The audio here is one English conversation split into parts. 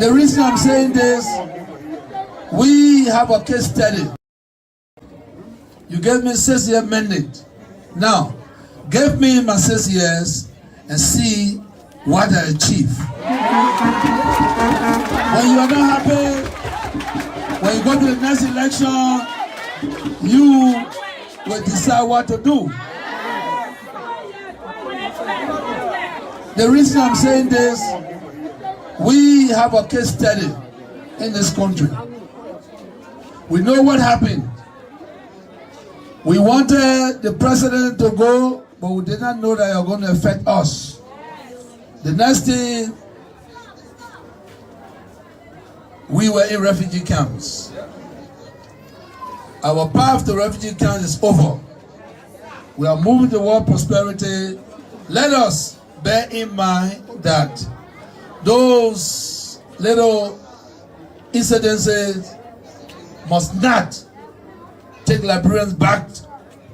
The reason I'm saying this, we have a case study. You gave me 6-year mandate. Now, give me my 6 years and see what I achieve. When you are not happy, when you go to the next election, you will decide what to do. The reason I'm saying this, we have a case study in this country. We know what happened. We wanted the president to go, but we did not know that you're going to affect us. The next thing, we were in refugee camps. Our path to refugee camps is over. We are moving toward prosperity. Let us bear in mind that those little incidences must not take Liberians back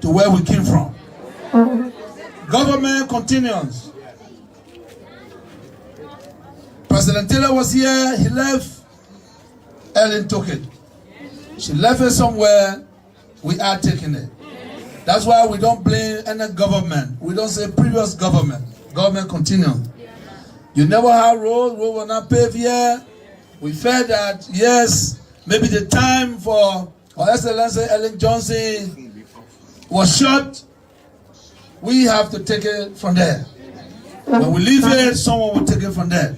to where we came from. Government continues. President Taylor was here, he left, Ellen took it. She left it somewhere, we are taking it. That's why we don't blame any government. We don't say previous government. Government continues. You never have road were not paved here. We felt that, yes, maybe the time for Her Excellency Ellen Johnson was short. We have to take it from there. When we leave it, someone will take it from there.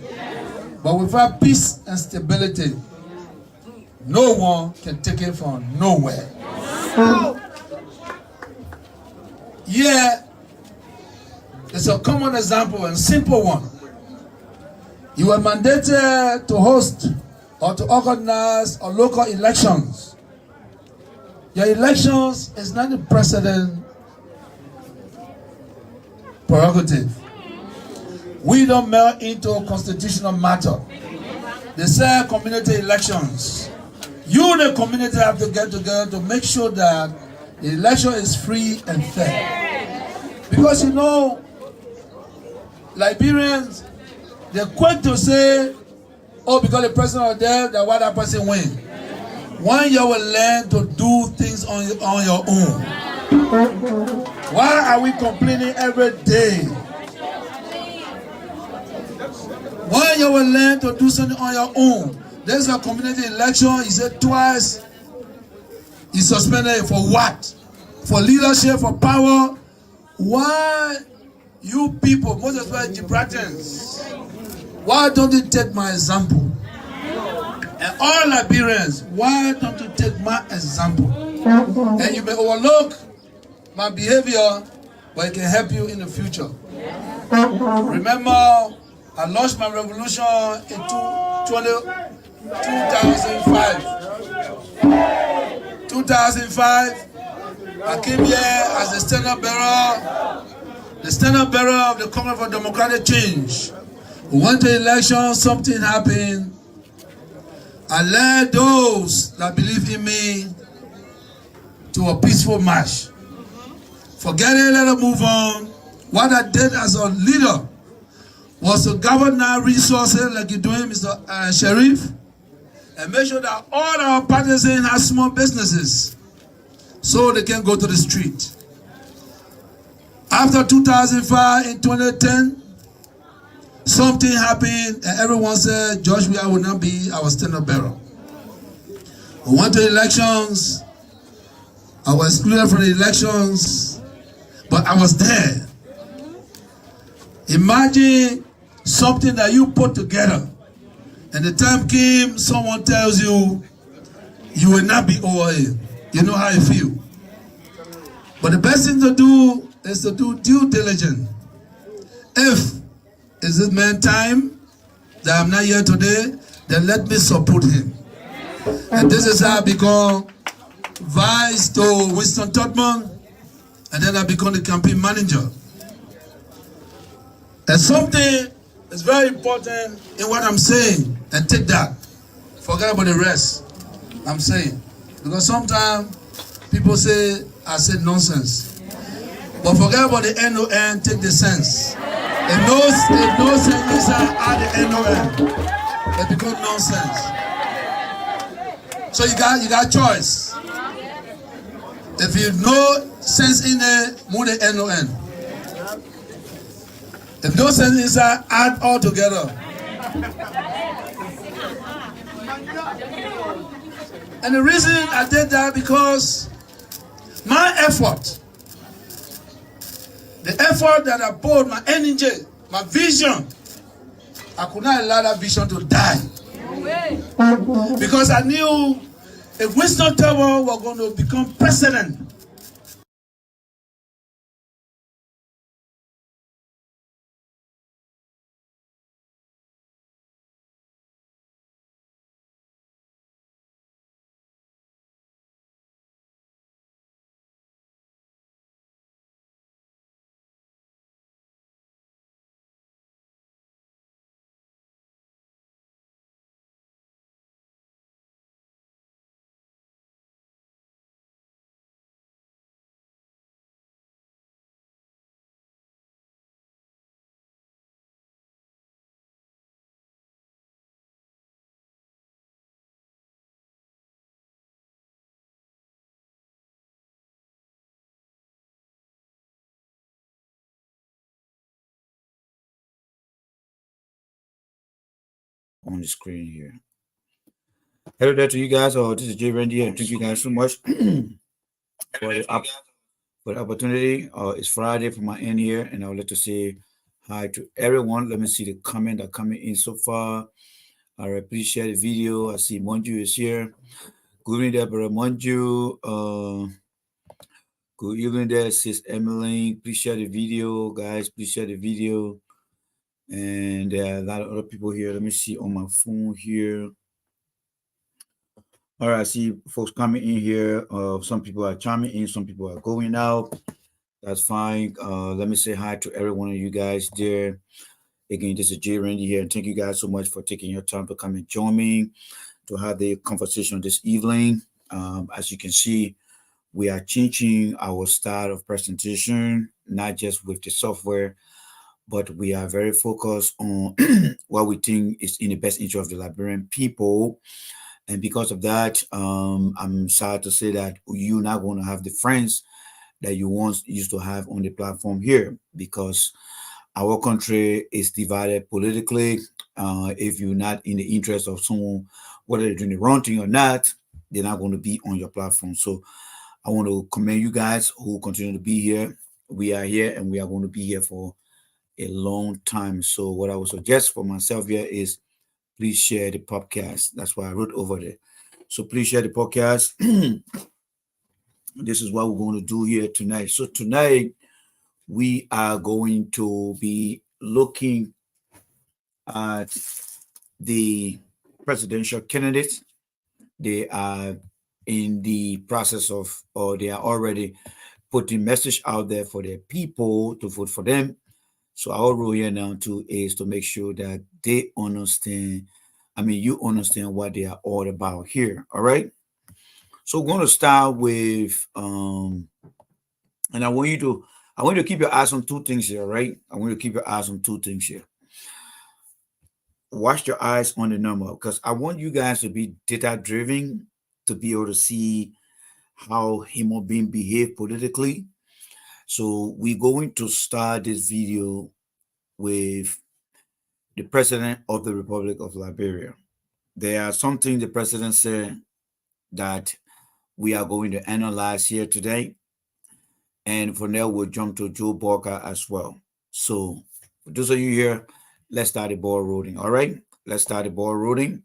But without peace and stability, no one can take it from nowhere. Yeah, it's a common example and simple one. You are mandated to host or to organize or local elections. Your elections is not the president prerogative. We don't meld into a constitutional matter. They say community elections. You, the community, have to get together to make sure that the election is free and fair. Because you know, Liberians, they're quick to say, oh, because the president is there, that why that person win. When you will learn to do things on your own. Why are we complaining every day? When you will learn to do something on your own. There's a community election, he said twice, he suspended it for what? For leadership, for power. Why you people, most especially Gibraltarians, why don't you take my example? And all Liberians, why don't you take my example? And you may overlook my behavior, but it can help you in the future. Remember, I launched my revolution in 2005. 2005, I came here as the standard bearer of the Congress for Democratic Change. We went to election, something happened. I led those that believe in me to a peaceful march. Forget it, let us move on. What I did as a leader was to gather our resources like you're doing, Mr. Sheriff, and make sure that all our partisans have small businesses so they can go to the street. After 2005, in 2010, something happened and everyone said Joshua will not be our standard bearer. We went to elections. I was excluded from the elections, but I was there. Imagine something that you put together, and the time came, someone tells you, you will not be over it. You know how you feel. But the best thing to do is to do due diligence. If it's this man time that I'm not here today, then let me support him. And this is how I become vice to Winston Tubman, and then I become the campaign manager. And something is very important in what I'm saying, and take that. Forget about the rest I'm saying. Because sometimes people say I said nonsense. But forget about the N-O-N, take the sense. If no sense inside, add the N-O-N. It becomes nonsense. So you got choice. If you know sense in it, move the N O N. If no sense inside, add all together. And the reason I did that because my effort, the effort that I put, my energy, my vision, I could not allow that vision to die. Because I knew if Winston Tower were going to become president, on the screen here. Hello there to you guys. This is Jay Randy here. Thank you guys so much for the opportunity. It's Friday for my end here, and I would like to say hi to everyone. Let me see the comment that coming in so far. I appreciate the video. I see Monju is here. Good evening there, brother Monju. Good evening there, sis Emily. Please share the video, guys. Please share the video. And there are a lot of other people here. Let me see on my phone here. All right, I see folks coming in here. Some people are chiming in, some people are going out. That's fine. Let me say hi to every one of you guys there. Again, this is Jay Randy here, and thank you guys so much for taking your time to come and join me to have the conversation this evening. As you can see, we are changing our style of presentation, not just with the software, but we are very focused on what we think is in the best interest of the Liberian people. And because of that, I'm sad to say that you're not going to have the friends that you once used to have on the platform here, because our country is divided politically. If you're not in the interest of someone, whether they're doing the wrong thing or not, they're not going to be on your platform. So I want to commend you guys who continue to be here. We are here and we are going to be here for a long time. So what I would suggest for myself here is please share the podcast. That's why I wrote over there. So please share the podcast. This is what we're going to do here tonight. So tonight we are going to be looking at the presidential candidates. They are in the process of, or they are already putting message out there for their people to vote for them. So our role here now too is to make sure that they understand. I mean, you understand what they are all about here. All right. So we're going to start with, and I want you to keep your eyes on two things here, right? I want you to keep your eyes on two things here. Watch your eyes on the number, because I want you guys to be data driven, to be able to see how human being behave politically. So we're going to start this video with the president of the Republic of Liberia. There are something the president said that we are going to analyze here today. And from there, we'll jump to Joe Barker as well. So, for those of you here, let's start the ball rolling. All right, let's start the ball rolling.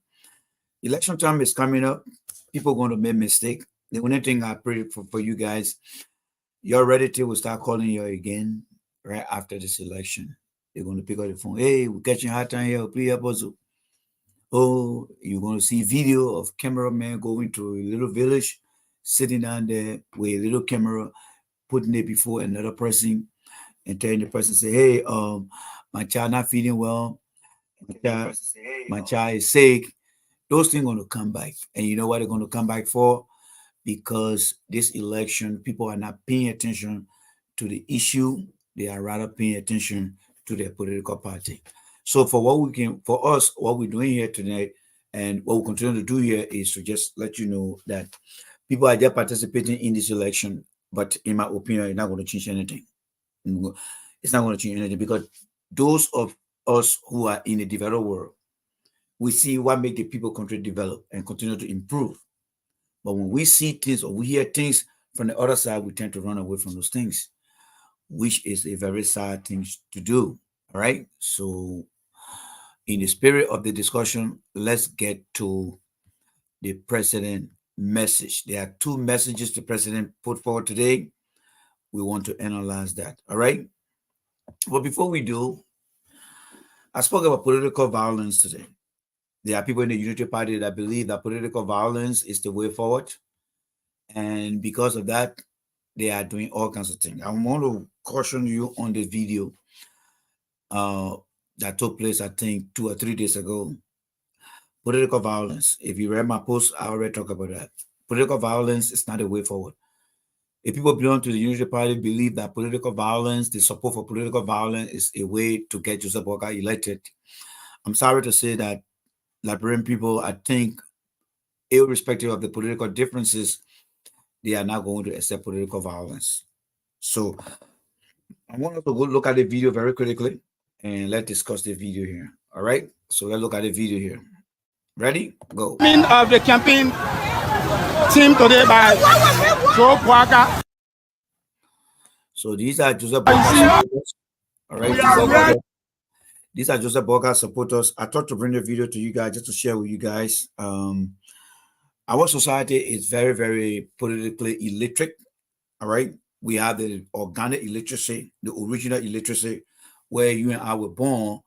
Election time is coming up. People are going to make mistake. The only thing I pray for you guys, your relative will start calling you again right after this election. They're going to pick up the phone. Hey, we're catching hard time here. Please help us. Oh, you're going to see video of cameraman going to a little village, sitting down there with a little camera, putting it before another person, and telling the person, say, hey, my child not feeling well. My child is sick. Those things going to come back. And you know what they're going to come back for? Because this election, people are not paying attention to the issue. They are rather paying attention to their political party. So for us, what we're doing here tonight and what we continue to do here is to just let you know that people are there participating in this election, but in my opinion, it's not going to change anything. It's not going to change anything because those of us who are in the developed world, we see what make the people country develop and continue to improve. But when we see things or we hear things from the other side, we tend to run away from those things, which is a very sad thing to do. All right. So, in the spirit of the discussion, let's get to the president message. There are two messages the president put forward today. We want to analyze that. All right. But before we do, I spoke about political violence today. There are people in the Unity Party that believe that political violence is the way forward. And because of that, they are doing all kinds of things. I want to caution you on the video that took place, I think, 2 or 3 days ago. Political violence. If you read my post, I already talked about that. Political violence is not a way forward. If people belong to the Unity Party believe that political violence, the support for political violence is a way to get Joseph Walker elected, I'm sorry to say that Liberian people, I think, irrespective of the political differences, they are not going to accept political violence. So I want us to go look at the video very critically and let's discuss the video here. All right. So let's look at the video here. Ready? Go. Of the campaign team today by Joe Walker. So these are Joseph Walker supporters. All right. These are Joseph Walker supporters. I thought to bring the video to you guys just to share with you guys. Our society is very, very politically illiterate. All right. We have the organic illiteracy, the original illiteracy, where you and I were born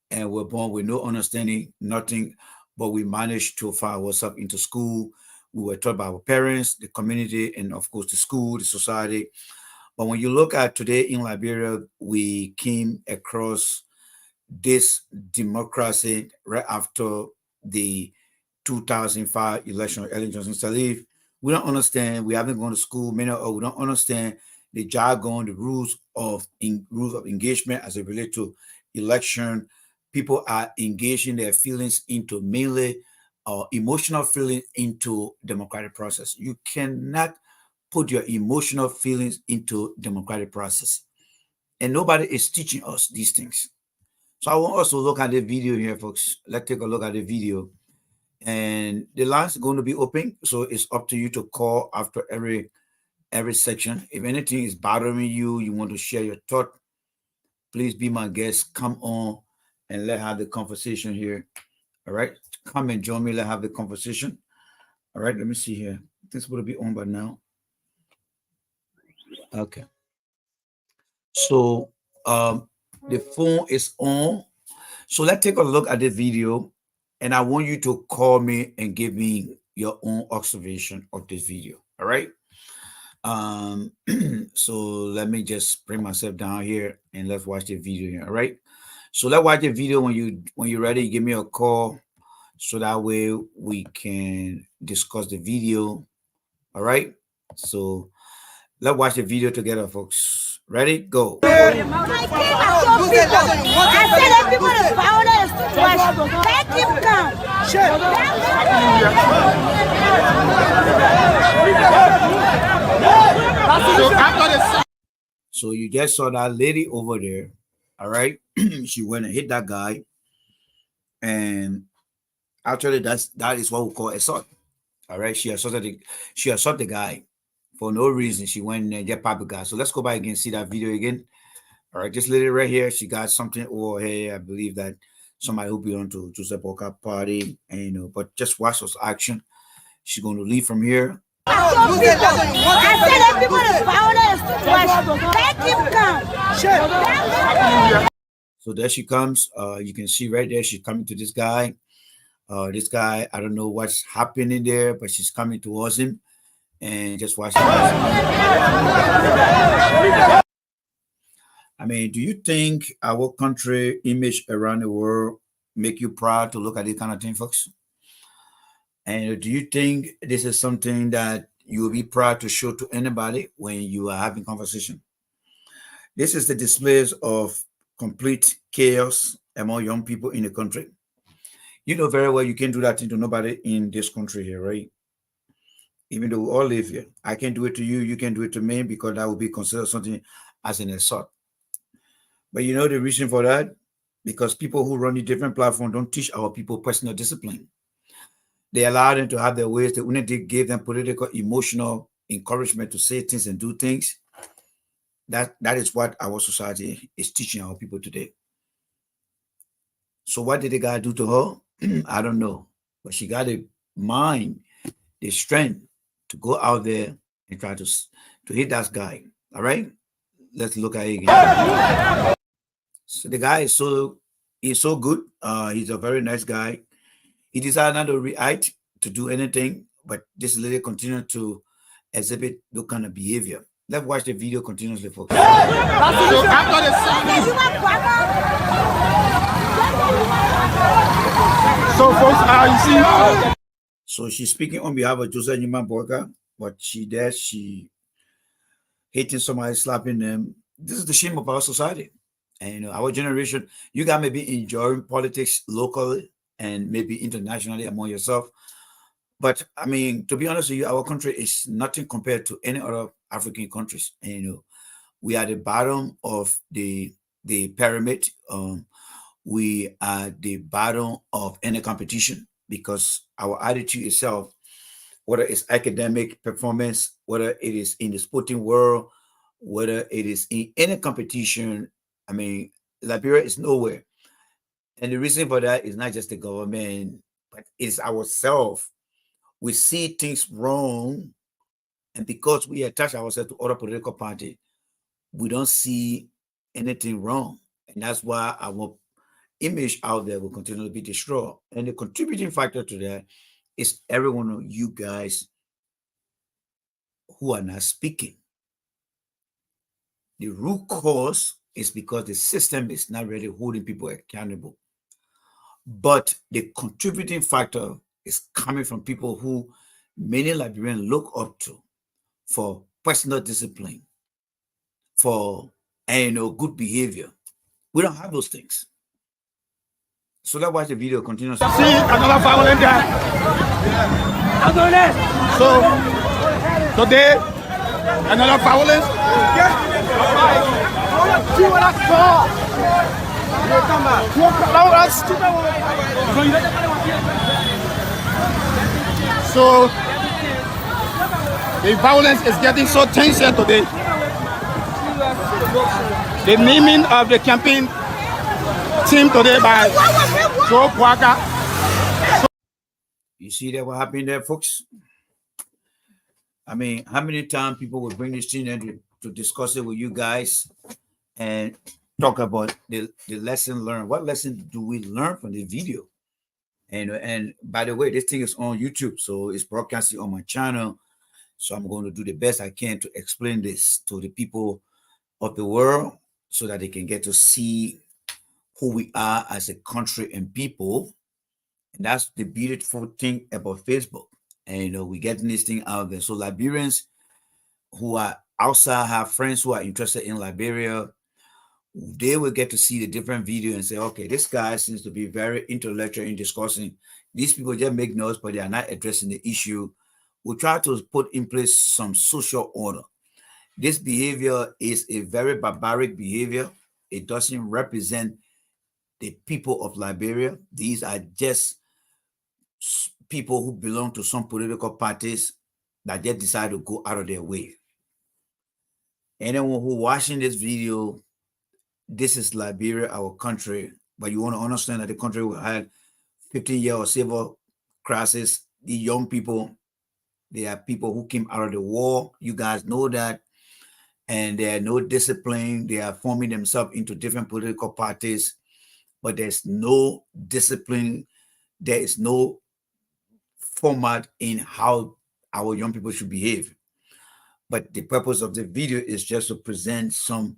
and we're born with no understanding, nothing, but we managed to find ourselves into school. We were taught by our parents, the community, and of course the school, the society. But when you look at today in Liberia, we came across this democracy right after the 2005 election of Ellen Johnson Sirleaf. We don't understand. We haven't gone to school. We don't understand the jargon, the rules of engagement as it relates to election. People are engaging their feelings into mainly emotional feelings into democratic process. You cannot put your emotional feelings into democratic process, and nobody is teaching us these things. So I want us to look at the video here, folks. Let's take a look at the video. And the lines are going to be open, so it's up to you to call after every section. If anything is bothering you, you want to share your thought, please be my guest. Come on and let's have the conversation here. All right, come and join me. Let's have the conversation. All right, let me see here. This will be on by now. Okay. So the phone is on. So let's take a look at the video. And I want you to call me and give me your own observation of this video. All right. So let me just bring myself down here and let's watch the video here. All right. So let's watch the video. When you're ready, give me a call so that way we can discuss the video. All right. So let's watch the video together, folks. Ready? Go. I said that people is violent situation. Let him come. So you just saw that lady over there. All right. She went and hit that guy. And actually that is what we call assault. All right. She assaulted the guy for no reason. She went and get popped guy. So let's go back again, see that video again. All right, this lady right here, she got something over here. I believe that somebody who belonged to Joseph Walker party, and but just watch those action. She's going to leave from here. I said that people is violent situation. Let him come. So there she comes. You can see right there, she's coming to this guy. This guy, I don't know what's happening there, but she's coming towards him. And just watch. I mean, do you think our country image around the world make you proud to look at this kind of thing, folks? And do you think this is something that you will be proud to show to anybody when you are having conversation? This is the displays of complete chaos among young people in the country. You know very well you can't do that thing to nobody in this country here, right? Even though we all live here, I can't do it to you, you can do it to me, because that would be considered something as an assault. But you know the reason for that? Because people who run the different platforms don't teach our people personal discipline. They allow them to have their ways. They wouldn't give them political, emotional encouragement to say things and do things. That is what our society is teaching our people today. So what did the guy do to her? I don't know. But she got the mind, the strength to go out there and try to hit that guy. All right? Let's look at it again. So the guy is so good. He's a very nice guy. He decided not to react to do anything, but this lady continued to exhibit that kind of behavior. Let's watch the video continuously, folks. So after the service, so folks, you see. So she's speaking on behalf of Joseph Newman Borka, but she hating somebody, slapping them. This is the shame of our society. And you know, our generation, you guys may be enjoying politics locally and maybe internationally among yourself. But I mean, to be honest with you, our country is nothing compared to any other African countries. And you know, we are at the bottom of the pyramid. We are the bottom of any competition because our attitude itself, whether it's academic performance, whether it is in the sporting world, whether it is in any competition, I mean, Liberia is nowhere. And the reason for that is not just the government, but it's ourselves. We see things wrong, and because we attach ourselves to other political parties, we don't see anything wrong. And that's why our image out there will continue to be destroyed. And the contributing factor to that is every one of you guys who are not speaking. The root cause is because the system is not really holding people accountable. But the contributing factor is coming from people who many Liberians look up to for personal discipline, for good behavior. We don't have those things. So let's watch the video continuously. See another violent guy. So today, another violence. So the violence is getting so tense here today. The naming of the campaign team today by Joe Kwaka. You see that what happened there, folks? I mean, how many times people will bring this thing in to discuss it with you guys and talk about the lesson learned. What lesson do we learn from the video? And by the way, this thing is on YouTube, so it's broadcasting on my channel. So I'm going to do the best I can to explain this to the people of the world so that they can get to see who we are as a country and people. And that's the beautiful thing about Facebook. And we're getting this thing out there. So Liberians who are outside, have friends who are interested in Liberia, they will get to see the different video and say, okay, this guy seems to be very intellectual in discussing. These people just make notes, but they are not addressing the issue. We'll try to put in place some social order. This behavior is a very barbaric behavior. It doesn't represent the people of Liberia. These are just people who belong to some political parties that just decide to go out of their way. Anyone who watching this video, this is Liberia, our country, but you want to understand that the country had 15-year civil crisis. The young people, they are people who came out of the war. You guys know that. And they are no discipline. They are forming themselves into different political parties, but there's no discipline. There is no format in how our young people should behave. But the purpose of the video is just to present some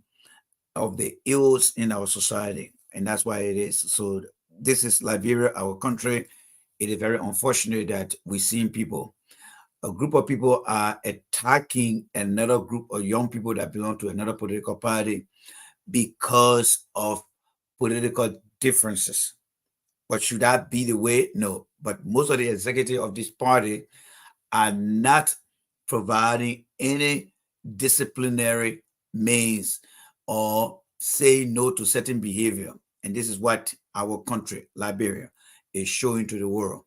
of the ills in our society, and that's why it is. So this is Liberia, our country. It is very unfortunate that we're seeing people, a group of people are attacking another group of young people that belong to another political party because of political differences. But should that be the way? No. But most of the executive of this party are not providing any disciplinary means or say no to certain behavior. And this is what our country, Liberia, is showing to the world,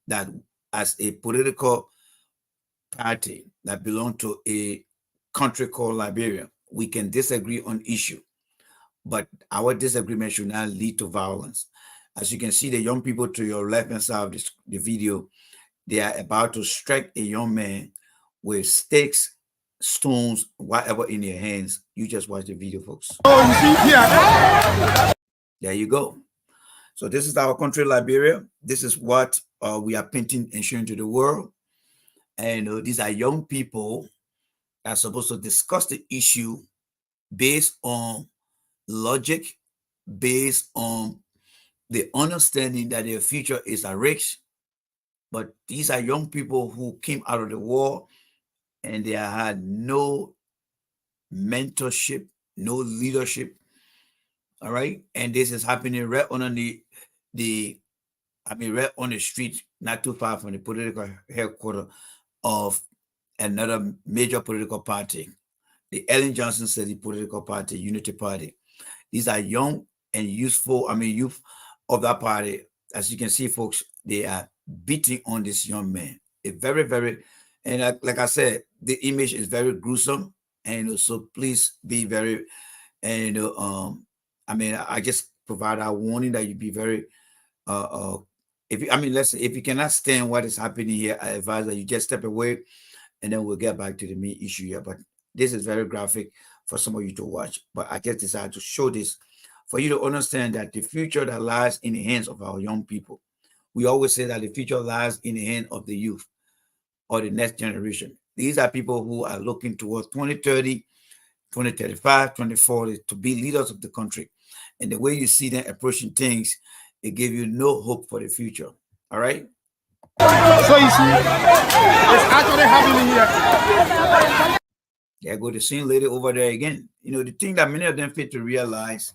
that as a political party that belongs to a country called Liberia, we can disagree on issue, but our disagreement should not lead to violence. As you can see, the young people to your left hand side of the video, they are about to strike a young man with sticks, stones, whatever in their hands. You just watch the video, folks. Oh, you see here. There you go. So this is our country, Liberia. This is what we are painting and showing to the world. And these are young people that are supposed to discuss the issue based on logic, based on the understanding that their future is at risk. But these are young people who came out of the war and they had no mentorship, no leadership. All right. And this is happening right on right on the street, not too far from the political headquarters of another major political party, the Ellen Johnson City political party, Unity Party. These are young and useful, youth of that party. As you can see, folks, they are beating on this young man. A very, very, and like I said, the image is very gruesome. And so please be very, and I just provide a warning that you be very, if you cannot stand what is happening here, I advise that you just step away, and then we'll get back to the main issue here. But this is very graphic for some of you to watch. But I just decided to show this for you to understand that the future that lies in the hands of our young people. We always say that the future lies in the hand of the youth or the next generation. These are people who are looking towards 2030, 2035, 2040 to be leaders of the country. And the way you see them approaching things, it gives you no hope for the future. All right? So you see, it's actually happening here. There go the same lady over there again. The thing that many of them fail to realize,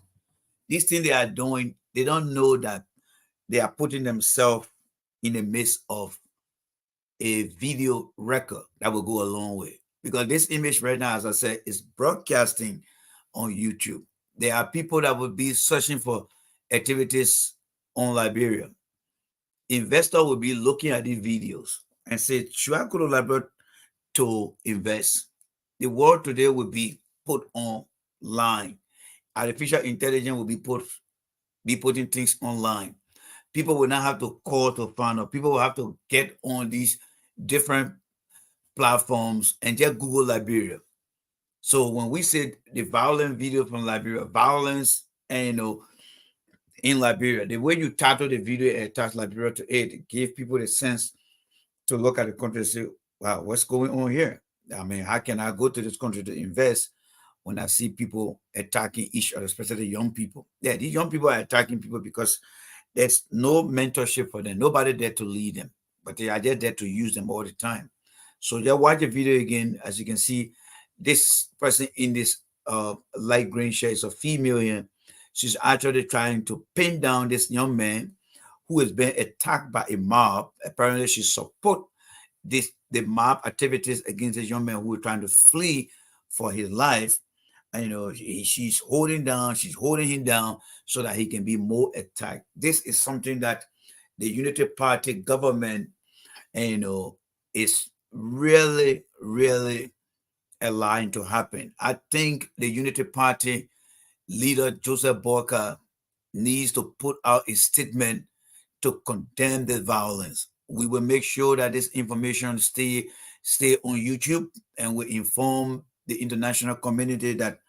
these things they are doing, they don't know that they are putting themselves in the midst of a video record that will go a long way. Because this image right now, as I said, is broadcasting on YouTube. There are people that will be searching for activities on Liberia. Investor will be looking at these videos and say, should I go to Liberia to invest? The world today will be put online. Artificial intelligence will be putting things online. People will not have to call to find out. People will have to get on these different platforms and just Google Liberia. So when we say the violent video from Liberia, violence and in Liberia, the way you title the video and attach Liberia to it give people the sense to look at the country and say, wow, what's going on here? How can I go to this country to invest when I see people attacking each other, especially young people? Yeah, these young people are attacking people because there's no mentorship for them. Nobody there to lead them, but they are just there to use them all the time. So just watch the video again. As you can see, this person in this light green shirt is a female here. She's actually trying to pin down this young man who has been attacked by a mob. Apparently, she support the mob activities against this young man who is trying to flee for his life. And she's holding him down so that he can be more attacked. This is something that the Unity Party government, is really, really allowing to happen. I think the Unity Party leader Joseph Boyka needs to put out a statement to condemn the violence. We will make sure that this information stay on YouTube, and we inform the international community that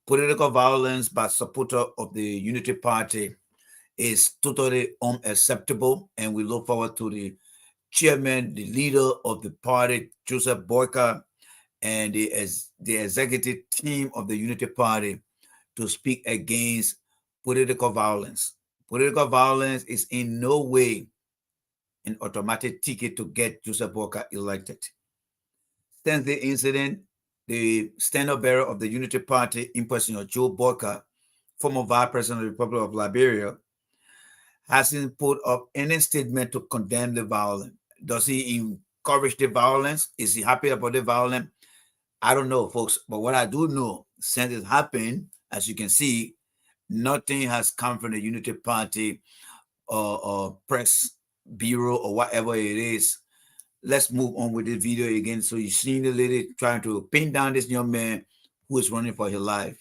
political violence by supporter of the Unity Party is totally unacceptable. And we look forward to the chairman, the leader of the party, Joseph Boyka, and the executive team of the Unity Party to speak against political violence. Political violence is in no way an automatic ticket to get Joseph Boyka elected. Since the incident, the standard bearer of the Unity Party, in person of Joe Boyka, former vice president of the Republic of Liberia, hasn't put up any statement to condemn the violence. Does he encourage the violence? Is he happy about the violence? I don't know, folks. But what I do know, since it happened, as you can see, nothing has come from the Unity Party or press bureau or whatever it is. Let's move on with this video again. So you see the lady trying to pin down this young man who is running for his life.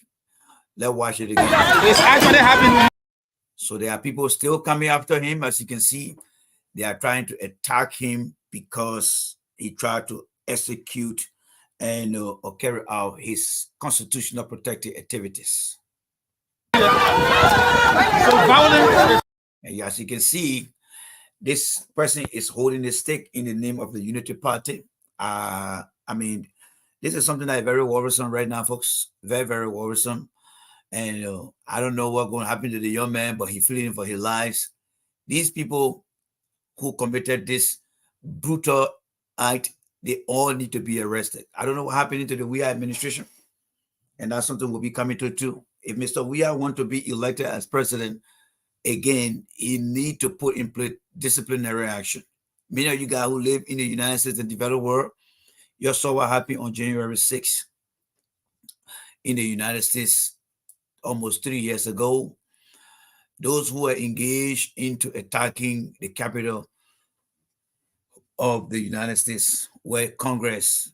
Let's watch it again. It's actually happening. So there are people still coming after him. As you can see, they are trying to attack him because he tried to execute and or carry out his constitutional protected activities. So violence. And as you can see, this person is holding a stick in the name of the Unity Party. I mean, this is something that is very worrisome right now, folks. Very, very worrisome. And I don't know what's going to happen to the young man, but he's fleeing for his lives. These people who committed this brutal act, they all need to be arrested. I don't know what happened to the Weah administration. And that's something we'll be coming to too. If Mr. Weah wants to be elected as president, again, he need to put in place disciplinary action. Many of you guys who live in the United States and developed world, you saw what happened on January 6th in the United States almost 3 years ago. Those who were engaged into attacking the capital of the United States, where Congress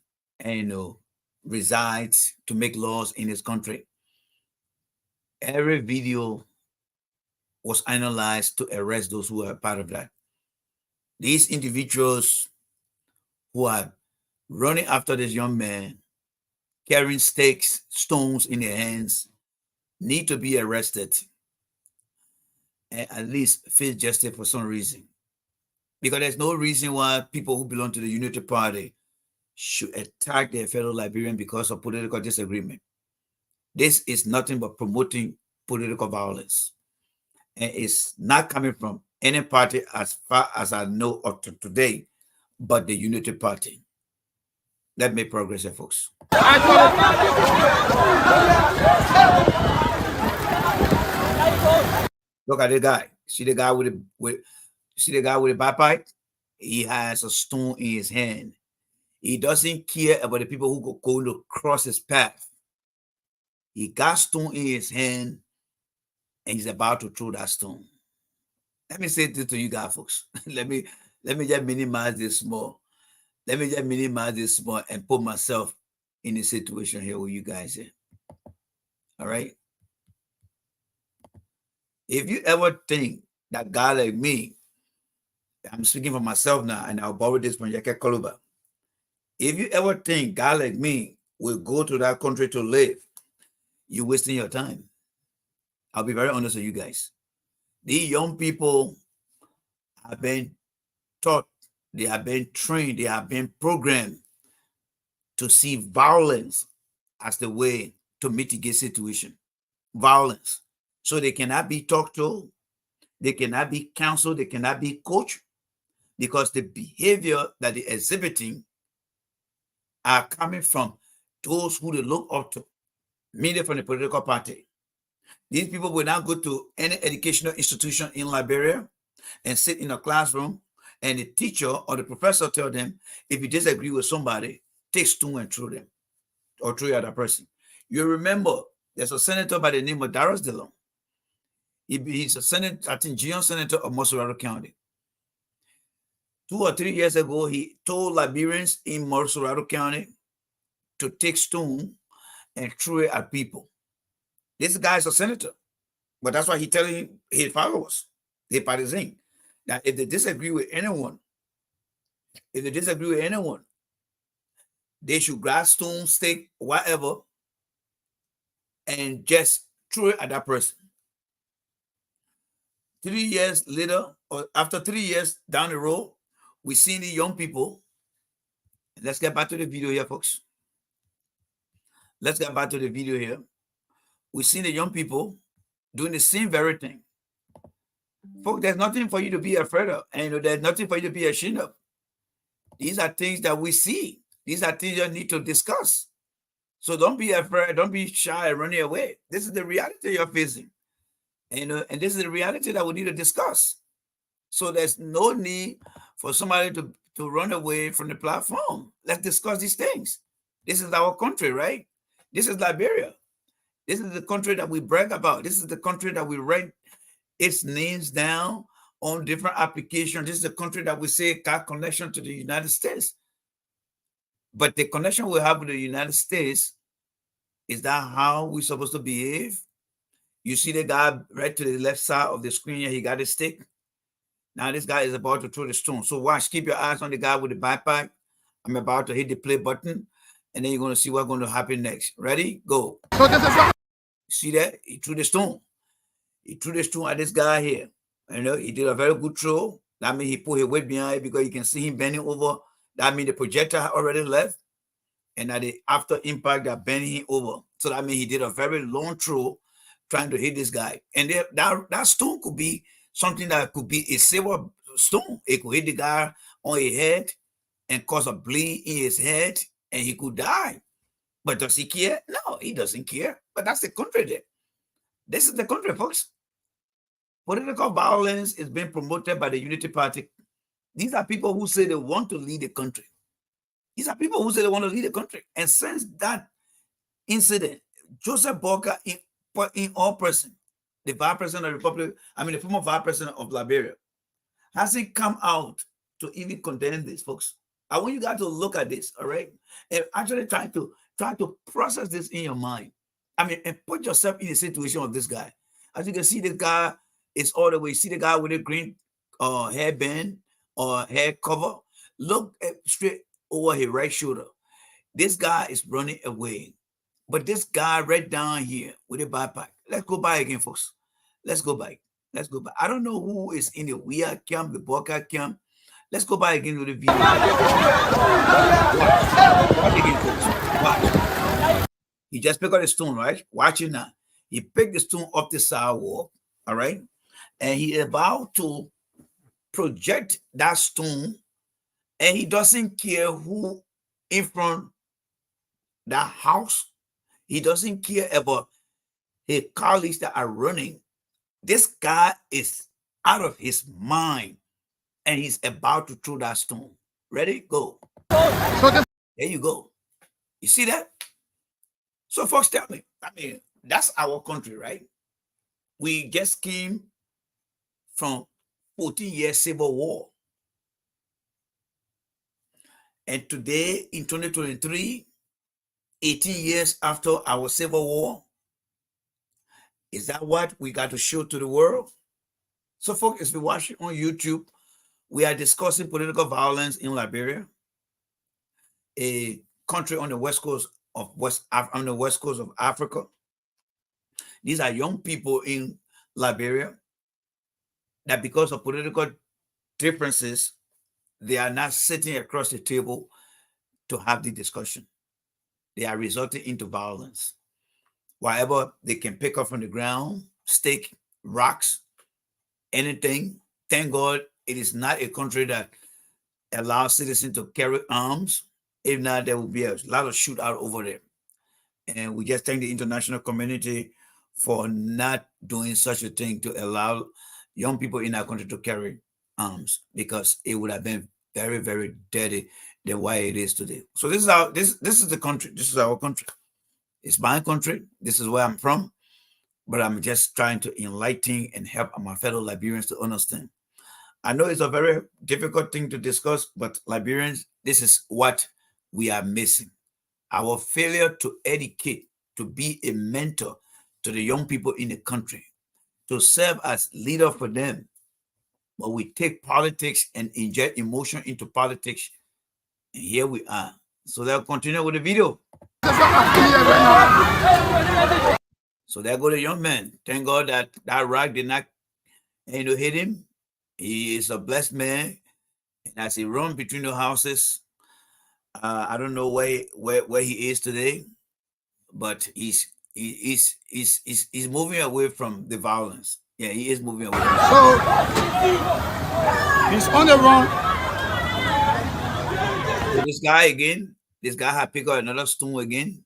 resides to make laws in this country. Every video was analyzed to arrest those who are part of that. These individuals who are running after this young man, carrying stakes, stones in their hands, need to be arrested and at least face justice for some reason. Because there's no reason why people who belong to the Unity Party should attack their fellow Liberian because of political disagreement. This is nothing but promoting political violence. And it's not coming from any party as far as I know up to today, but the Unity Party. Let me progress here, folks. Look at the guy. See the guy with the bagpipe? He has a stone in his hand. He doesn't care about the people who go to cross his path. He got stone in his hand and he's about to throw that stone. Let me say this to you guys, folks. Let me just minimize this small. Let me just minimize this small and put myself in a situation here with you guys here. All right? If you ever think that God like me, I'm speaking for myself now, and I'll borrow this from Yeke Koluba. If you ever think God like me will go to that country to live, you're wasting your time. I'll be very honest with you guys. These young people have been taught, they have been trained, they have been programmed to see violence as the way to mitigate situation. Violence. So they cannot be talked to, they cannot be counseled, they cannot be coached, because the behavior that they're exhibiting are coming from those who they look up to, mainly from the political party. These people will not go to any educational institution in Liberia and sit in a classroom and the teacher or the professor tell them, if you disagree with somebody, take stone and throw them or throw at that person. You remember there's a senator by the name of Darius Dillon. He's a senator, I think, Gion senator of Mosorado County. 2 or 3 years ago, he told Liberians in Mosorado County to take stone and throw it at people. This guy is a senator, but that's why he's telling his followers, his partisans, that if they disagree with anyone, they should grab stone, stick, whatever, and just throw it at that person. 3 years later, or after 3 years down the road, we see the young people. Let's get back to the video here, folks. Let's get back to the video here. We see the young people doing the same very thing. Folks, there's nothing for you to be afraid of. And there's nothing for you to be ashamed of. These are things that we see. These are things you need to discuss. So don't be afraid. Don't be shy and running away. This is the reality you're facing. And this is the reality that we need to discuss. So there's no need for somebody to run away from the platform. Let's discuss these things. This is our country, right? This is Liberia. This is the country that we brag about. This is the country that we write its names down on different applications. This is the country that we say got connection to the United States. But the connection we have with the United States, is that how we're supposed to behave? You see the guy right to the left side of the screen here, he got a stick. Now this guy is about to throw the stone. So watch, keep your eyes on the guy with the backpack. I'm about to hit the play button, and then you're going to see what's going to happen next. Ready? Go. So this is See that? He threw the stone. He threw the stone at this guy here. You know, he did a very good throw. That means he put his weight behind it because you can see him bending over. That means the projector had already left. And at the after impact, they're bending him over. So that means he did a very long throw trying to hit this guy. And that stone could be something that could be a silver stone. It could hit the guy on his head and cause a bleed in his head, and he could die. But does he care? No, he doesn't care. But that's the country there. This is the country, folks. Political violence is being promoted by the Unity Party. These are people who say they want to lead the country. These are people who say they want to lead the country. And since that incident, Joseph Boakai, in all person, the vice president of the Republic, the former vice president of Liberia, hasn't come out to even condemn this, folks. I want you guys to look at this, all right? And actually try to process this in your mind. And put yourself in the situation of this guy. As you can see, this guy is all the way. See the guy with the green hairband or hair cover? Look straight over his right shoulder. This guy is running away. But this guy right down here with a backpack. Let's go back again, folks. Let's go back. Let's go back. I don't know who is in the Weir camp, the Boakai camp. Let's go back again with the video. Watch again, folks. Watch. He just picked up the stone, right? Watch it now. He picked the stone up the sidewalk, all right? And he is about to project that stone, and he doesn't care who in front that house. He doesn't care about his colleagues that are running. This guy is out of his mind, and he's about to throw that stone. Ready? Go. There you go. You see that? So folks, tell me, that's our country, right? We just came from 14 years civil war. And today in 2023, 18 years after our civil war, is that what we got to show to the world? So folks, if you're watching on YouTube, we are discussing political violence in Liberia, a country on the west coast of Africa. These are young people in Liberia that because of political differences, they are not sitting across the table to have the discussion. They are resulting into violence. Whatever they can pick up from the ground, stick, rocks, anything. Thank God it is not a country that allows citizens to carry arms. If not, there will be a lot of shootout over there. And we just thank the international community for not doing such a thing to allow young people in our country to carry arms, because it would have been very, very dirty than why it is today. So this is the country. This is our country. It's my country. This is where I'm from. But I'm just trying to enlighten and help my fellow Liberians to understand. I know it's a very difficult thing to discuss, but Liberians, this is what we are missing. Our failure to educate, to be a mentor to the young people in the country, to serve as leader for them. But we take politics and inject emotion into politics. And here we are. So they'll continue with the video. So there go the young man. Thank God that rock did not hit him. He is a blessed man. And as he runs between the houses, I don't know where he is today, but he's moving away from the violence. Yeah, he is moving away. So he's on the run. So this guy had picked up another stone again.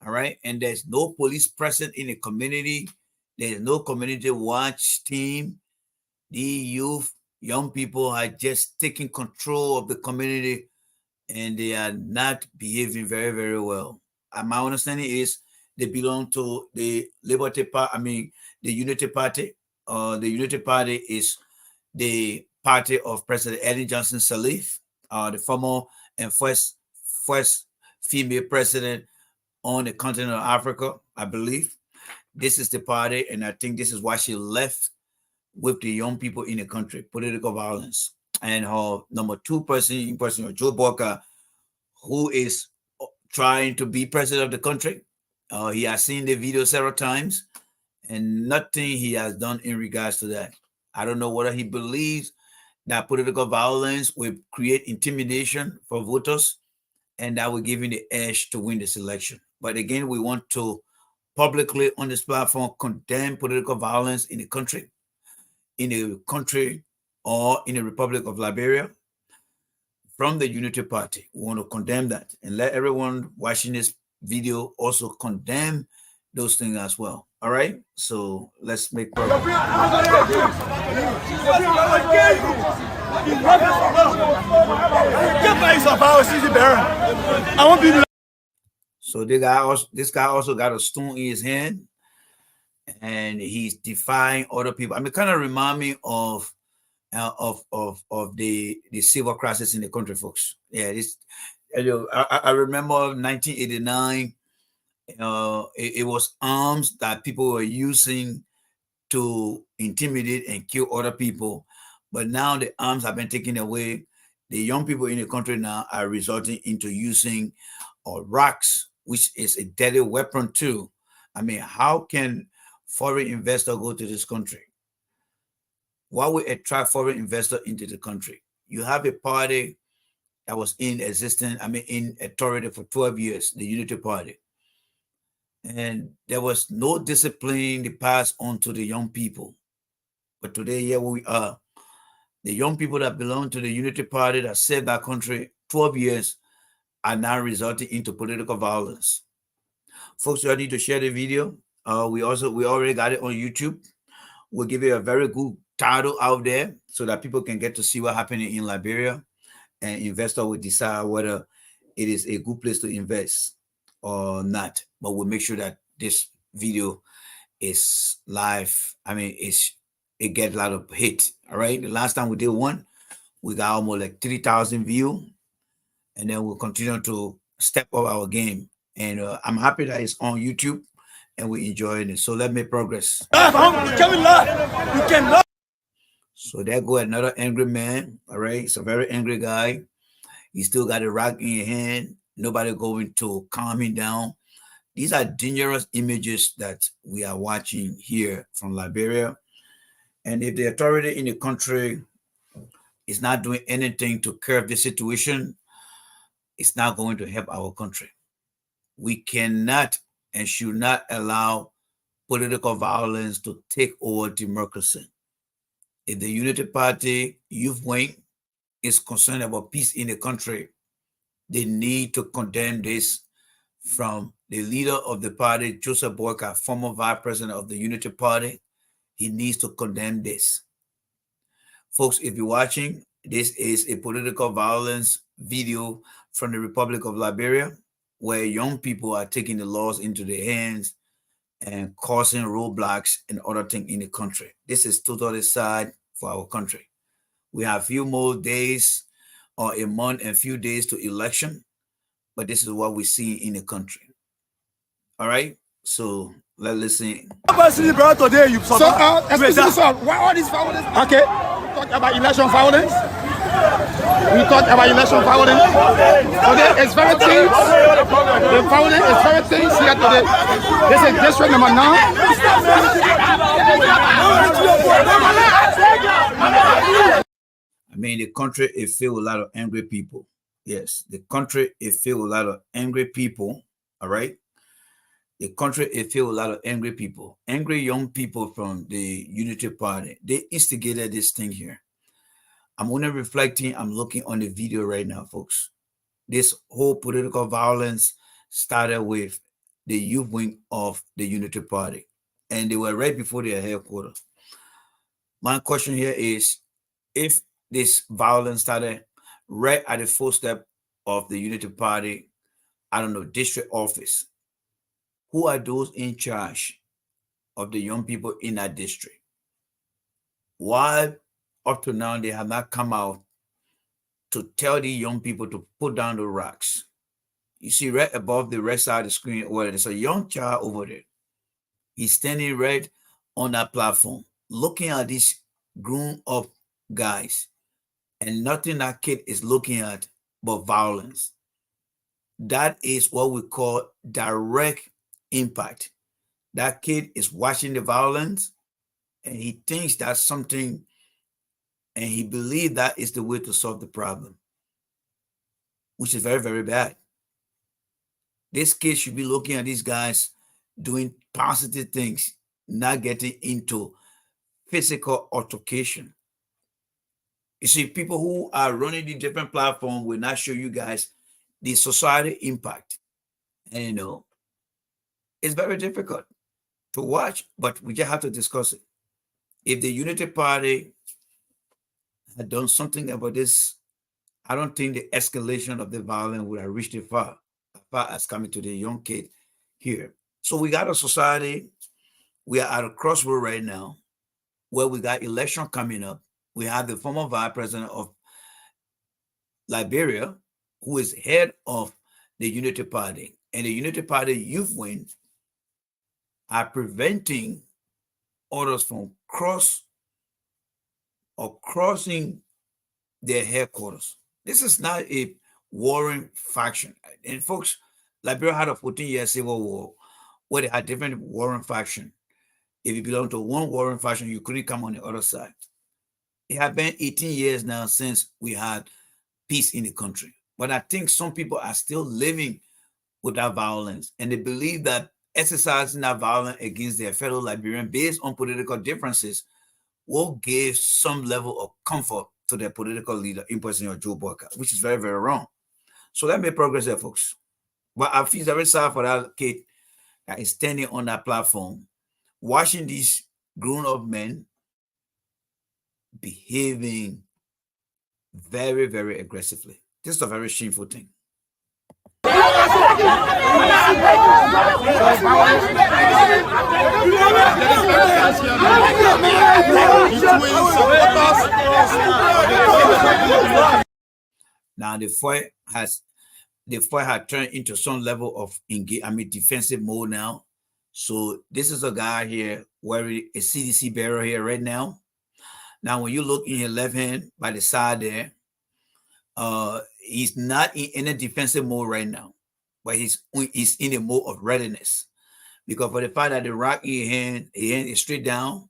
All right, and there's no police present in the community. There's no community watch team. The youth young people are just taking control of the community and they are not behaving very, very well. My understanding is they belong to the Liberty Party, the Unity Party. The Unity Party is the party of President Ellen Johnson Sirleaf, the former and first female president on the continent of Africa, I believe. This is the party, and I think this is why she left with the young people in the country, political violence. And her number two person, Joe Walker, who is trying to be president of the country. He has seen the video several times, and nothing he has done in regards to that. I don't know whether he believes that political violence will create intimidation for voters, and that will give him the edge to win this election. But again, we want to publicly on this platform condemn political violence in the country or in the Republic of Liberia from the Unity Party. We want to condemn that and let everyone watching this video also condemn those things as well. All right, so let's make progress. So this guy also got a stone in his hand, and he's defying other people. Kind of remind me of the civil crisis in the country, folks. Yeah, I remember 1989. It was arms that people were using to intimidate and kill other people, but now the arms have been taken away. The young people in the country now are resorting into using rocks, which is a deadly weapon too. How can foreign investor go to this country? Why would attract foreign investor into the country? You have a party that was in existence, in authority for 12 years, the Unity Party. And there was no discipline to pass on to the young people. But today, here we are. The young people that belong to the Unity Party that saved our country 12 years are now resorting into political violence. Folks, you need to share the video. We already got it on YouTube. We'll give you a very good title out there so that people can get to see what's happening in Liberia, and investor will decide whether it is a good place to invest or not. But we'll make sure that this video is live. It gets a lot of hit. All right. The last time we did one, we got almost like 3,000 views, and then we'll continue to step up our game. And I'm happy that it's on YouTube and we're enjoying it. So let me progress. You cannot. So there go another angry man. All right. It's a very angry guy. He still got a rock in his hand. Nobody going to calm him down. These are dangerous images that we are watching here from Liberia. And if the authority in the country is not doing anything to curb the situation, it's not going to help our country. We cannot and should not allow political violence to take over democracy. If the Unity Party youth wing is concerned about peace in the country, they need to condemn this from the leader of the party, Joseph Boyka, former vice president of the Unity Party. He needs to condemn this. Folks, if you're watching, this is a political violence video from the Republic of Liberia, where young people are taking the laws into their hands and causing roadblocks and other things in the country. This is totally sad for our country. We have a few more days or a month and few days to election, but this is what we see in the country. All right, so let's listen. Excuse me, sir. Why all this violence? Okay, we talk about election violence. Today is very tense. The violence is very tense here today. This is district number 9. The country is filled with a lot of angry people. Yes, the country is filled with a lot of angry people. All right. The country is filled with a lot of angry people, angry young people from the Unity Party. They instigated this thing here. I'm only reflecting, I'm looking on the video right now, folks. This whole political violence started with the youth wing of the Unity Party, and they were right before their headquarters. My question here is, if this violence started right at the footstep of the Unity Party, I don't know, district office, who are those in charge of the young people in that district? Why up to now they have not come out to tell the young people to put down the rocks? You see right above the right side of the screen where there's a young child over there. He's standing right on that platform, looking at these grown up guys, and nothing that kid is looking at but violence. That is what we call direct impact. That kid is watching the violence and he thinks that's something, and he believes that is the way to solve the problem, which is very, very bad. This kid should be looking at these guys doing positive things, not getting into physical altercation. You see, people who are running the different platforms will not show you guys the society impact. And you know, it's very difficult to watch, but we just have to discuss it. If the Unity Party had done something about this, I don't think the escalation of the violence would have reached as far as coming to the young kid here. So we got a society, we are at a crossroad right now where we got election coming up. We have the former vice president of Liberia, who is head of the Unity Party. And the Unity Party youth wing are preventing others from crossing their headquarters. This is not a warring faction. And folks, Liberia had a 14-year civil war where they had different warring factions. If you belong to one warring faction, you couldn't come on the other side. It had been 18 years now since we had peace in the country. But I think some people are still living with that violence, and they believe that exercising that violence against their fellow Liberian based on political differences will give some level of comfort to their political leader, in person of Joe Boyka, which is very, very wrong. So let me progress there, folks. But I feel very sorry for that kid that is standing on that platform, watching these grown-up men behaving very, very aggressively. This is a very shameful thing. Now the fight had turned into some level of defensive mode now. So this is a guy here wearing a CDC barrel here right now. Now when you look in your left hand by the side there, he's not in a defensive mode right now, but he's in a mode of readiness, because for the fact that the rock in hand is straight down,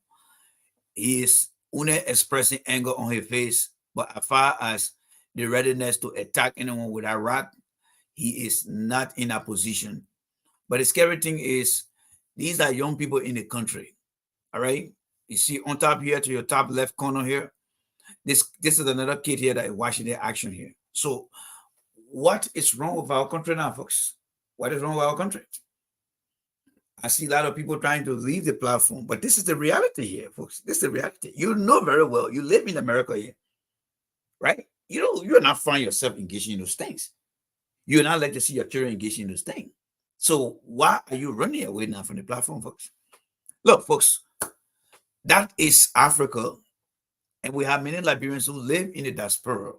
he is only expressing anger on his face. But as far as the readiness to attack anyone with that rock, he is not in that position. But the scary thing is, these are young people in the country. All right, you see on top here to your top left corner here, this is another kid here that is watching their action here. So what is wrong with our country now, folks? What is wrong with our country? I see a lot of people trying to leave the platform, but this is the reality here, folks. This is the reality. You know very well, you live in America here, right? You're not finding yourself engaging in those things. You're not like to see your children engaging in those things. So why are you running away now from the platform, folks? Look, folks, that is Africa. And we have many Liberians who live in the diaspora,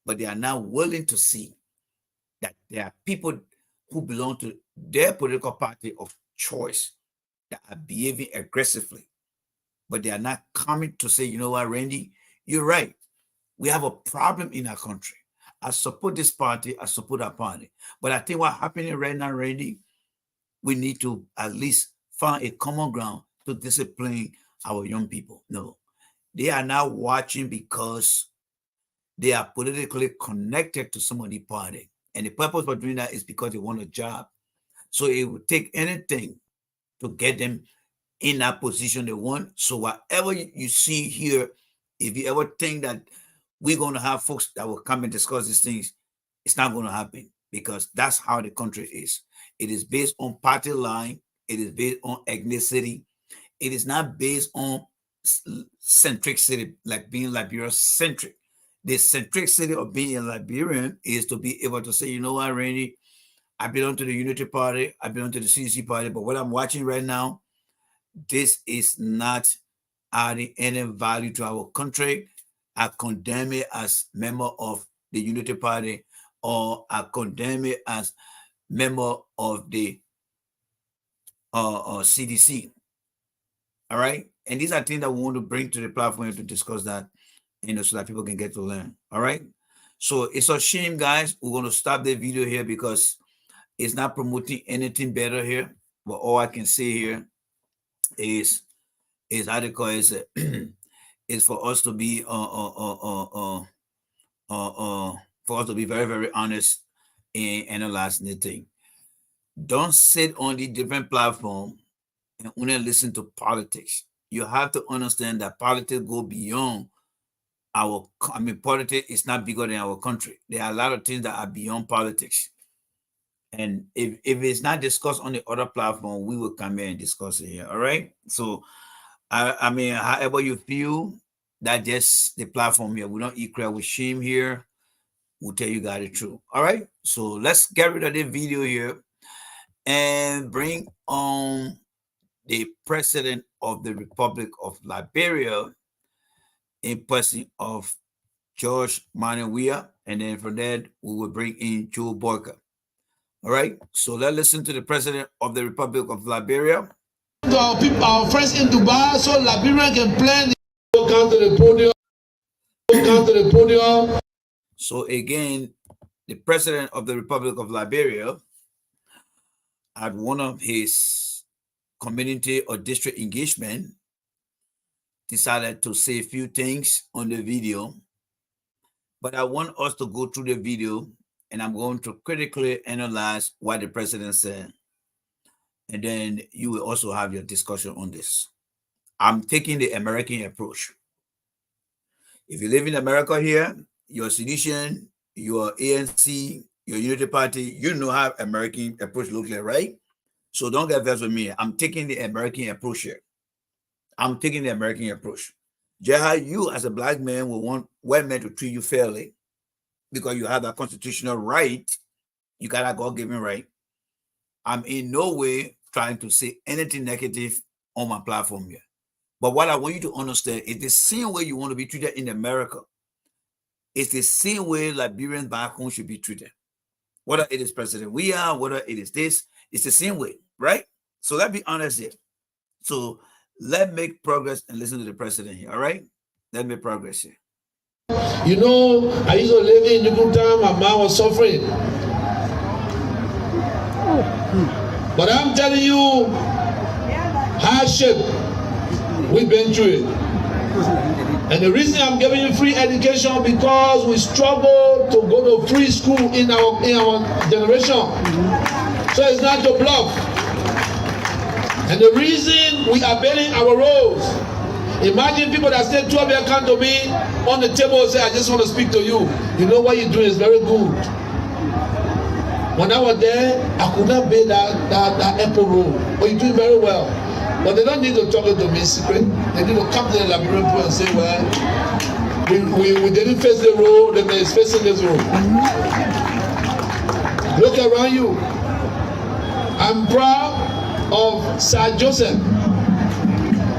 but they are now willing to see that there are people who belong to their political party of choice that are behaving aggressively, but they are not coming to say, you know what, Randy, you're right. We have a problem in our country. I support this party, I support that party. But I think what's happening right now, Randy, we need to at least find a common ground to discipline our young people. No. They are now watching because they are politically connected to some of the party. And the purpose for doing that is because they want a job. So it would take anything to get them in that position they want. So whatever you see here, if you ever think that we're going to have folks that will come and discuss these things, it's not going to happen, because that's how the country is. It is based on party line. It is based on ethnicity. It is not based on centricity, like being Liberia centric. The centricity of being a Liberian is to be able to say, you know what, Randy, I belong to the Unity Party, I belong to the CDC Party, but what I'm watching right now, this is not adding any value to our country. I condemn it as member of the Unity Party, or I condemn it as member of the CDC. All right. And these are things that we want to bring to the platform to discuss that, so that people can get to learn. All right. So it's a shame, guys. We're going to stop the video here because it's not promoting anything better here. But all I can say here is article is is for us to be for us to be very, very honest in analyzing the thing. Don't sit on the different platform and only listen to politics. You have to understand that politics go beyond politics is not bigger than our country. There are a lot of things that are beyond politics. And if it's not discussed on the other platform, we will come here and discuss it here. All right. So, however you feel, that just the platform here. We don't eat crap with shame here. We'll tell you guys the truth. All right. So let's get rid of the video here and bring on the President of the Republic of Liberia in person of George Manawia, and then from that we will bring in Joe Boyka. All right, so let's listen to the President of the Republic of Liberia. To our people, our friends in Dubai, so Liberia can plan. Come to the podium. Come to the podium. So again, the President of the Republic of Liberia, at one of his community or district engagement, decided to say a few things on the video, but I want us to go through the video and I'm going to critically analyze what the president said. And then you will also have your discussion on this. I'm taking the American approach. If you live in America here, your sedition, your ANC, your Unity Party, you know how American approach looks like, right? So don't get vexed with me. I'm taking the American approach here. I'm taking the American approach. Just you as a black man will want white men to treat you fairly because you have that constitutional right. You got a God-given right. I'm in no way trying to say anything negative on my platform here. But what I want you to understand is the same way you want to be treated in America. It's the same way Liberians back home should be treated. Whether it is President we are, whether it is this, it's the same way, right? So let's be honest here. So let's make progress and listen to the president here, all right? Let's make progress here. You know, I used to live in Yukutam, my mom was suffering. But I'm telling you, hardship, we've been through it. And the reason I'm giving you free education because we struggle to go to free school in our generation. So it's not to bluff. And the reason we are building our roads, imagine people that stay 12 years come to me on the table and say, I just want to speak to you. You know what you're doing is very good. When I was there, I could not build that airport road. But you're doing very well. But they don't need to talk to me in secret. They need to come to the Liberian people and say, well, we didn't face the road, the man is facing this road. Look around you. I'm proud of Sir Joseph,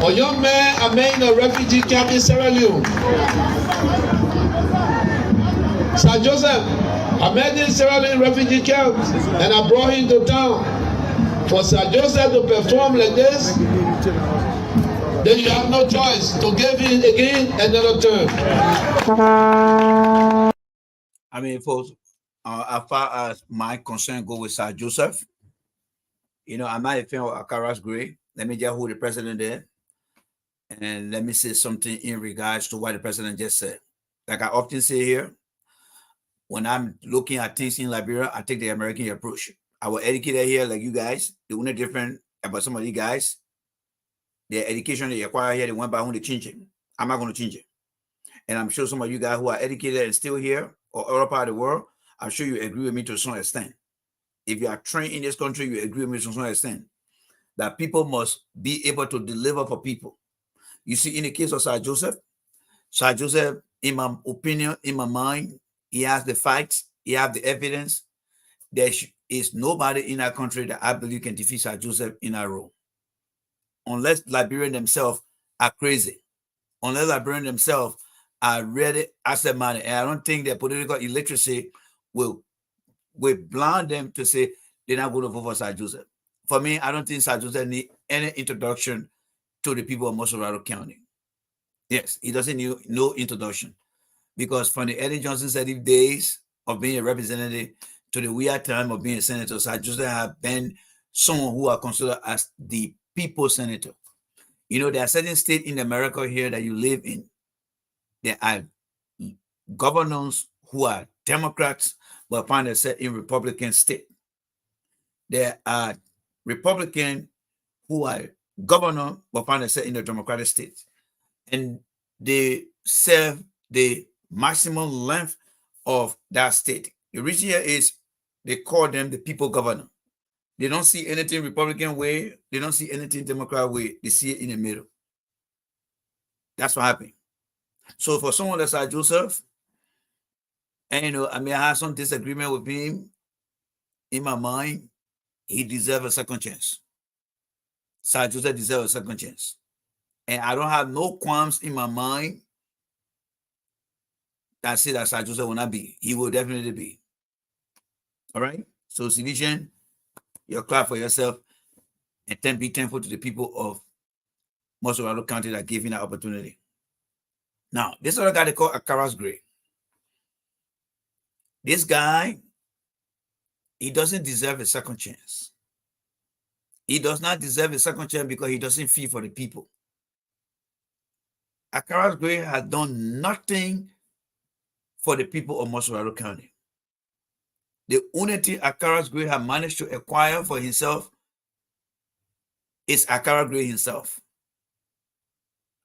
a young man I met in a refugee camp in Sierra Leone. Sir Joseph, I met in Sierra Leone refugee camp and I brought him to town. For Sir Joseph to perform like this, then you have no choice to give him again another term. I mean, folks, as far as my concern go with Sir Joseph, you know, I'm not a fan of Akara's grade. Let me just hold the president there. And let me say something in regards to what the president just said. Like I often say here, when I'm looking at things in Liberia, I take the American approach. Our educated here, like you guys, the only different about some of you guys, their education they acquire here, they went by when they change it. I'm not going to change it. And I'm sure some of you guys who are educated and still here or other part of the world, I'm sure you agree with me to some extent. If you are trained in this country, you agree with me to some extent that people must be able to deliver for people. You see, in the case of Sir Joseph, in my opinion, in my mind, he has the facts, he has the evidence. There is nobody in our country that I believe can defeat Sir Joseph in a row. Unless Liberians themselves are crazy. Unless Liberians themselves are ready asset money. And I don't think that political illiteracy will blind them to say they're not going to vote for Sir Joseph. For me, I don't think Sir Joseph need any introduction to the people of Mosorado County. Yes, he doesn't need no introduction. Because from the Eddie Johnson Sirleaf days of being a representative to the weird time of being a senator, Sir Joseph have been someone who are considered as the people's senator. You know, there are certain states in America here that you live in. There are governors who are Democrats, but find themselves in Republican state. There are Republicans who are governor, but find themselves in the Democratic states. And they serve the maximum length of that state. The reason here is they call them the people governor. They don't see anything Republican way. They don't see anything Democrat way. They see it in the middle. That's what happened. So for someone like Sir Joseph, and you know, I mean, I have some disagreement with him in my mind. He deserves a second chance. Sir Joseph deserves a second chance. And I don't have no qualms in my mind that say that Sir Joseph will not be. He will definitely be. All right? So, Civilian, you're clap for yourself and then be thankful to the people of Mosorado County that gave you that opportunity. Now, this other guy they call Akaras Gray. This guy, he doesn't deserve a second chance. He does not deserve a second chance because he doesn't feel for the people. Akaras Gray has done nothing for the people of Mosorado County. The only thing Akaras Gray has managed to acquire for himself is Akaras Gray himself.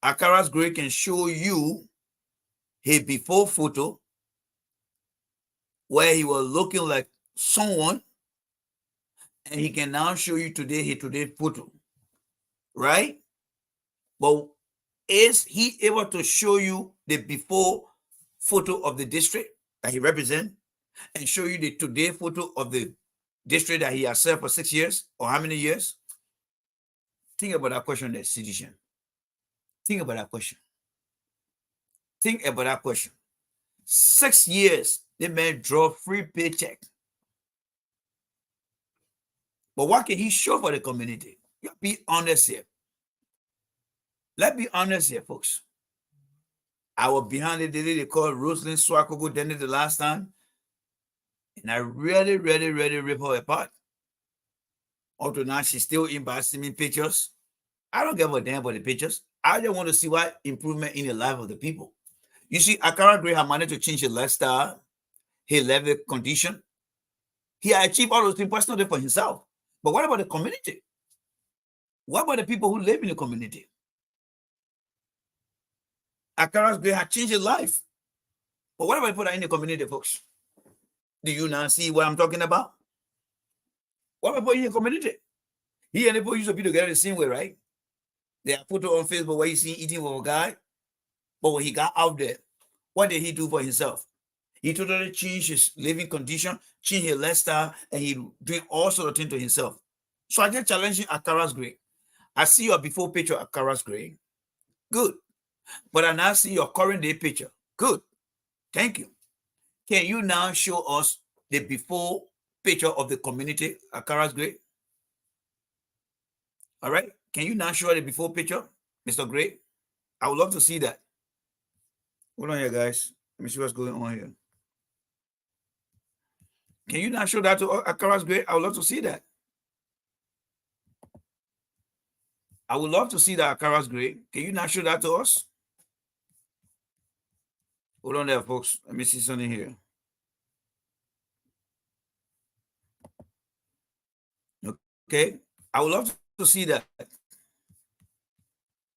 Akaras Gray can show you his before photo where he was looking like someone, and he can now show you today his today photo, right? But is he able to show you the before photo of the district that he represents and show you the today photo of the district that he has served for 6 years or how many years? Think about that question, there, citizen. Think about that question. Think about that question. 6 years, the man draw free paycheck. But what can he show for the community? You be honest here. Let's be honest here, folks. I was behind the day they called Rosalind Swakogo Denny the last time, and I really rip her apart. Up to now, she's still embarrassing me pictures. I don't give a damn about the pictures. I just want to see what improvement in the life of the people. You see, Akaras Gray has managed to change his lifestyle, his level condition. He has achieved all those things personally for himself. But what about the community? What about the people who live in the community? Akaras Gray has changed his life. But what about people that are in the community, folks? Do you now see what I'm talking about? What about people in the community? He and the people used to be together the same way, right? They have photo on Facebook where you see eating with a guy. But when he got out there, what did he do for himself? He totally changed his living condition, changed his lifestyle, and he doing all sorts of things to himself. So I just challenge you, Akaras Gray. I see your before picture, Akaras Gray. Good. But I now see your current day picture. Good. Thank you. Can you now show us the before picture of the community, Akaras Gray? All right. Can you now show the before picture, Mr. Gray? I would love to see that. Hold on here, guys. Let me see what's going on here. Can you now show that to Akaras Gray? I would love to see that. I would love to see that, Akaras Gray. Can you now show that to us? Hold on there, folks. Let me see something here. Okay. I would love to see that.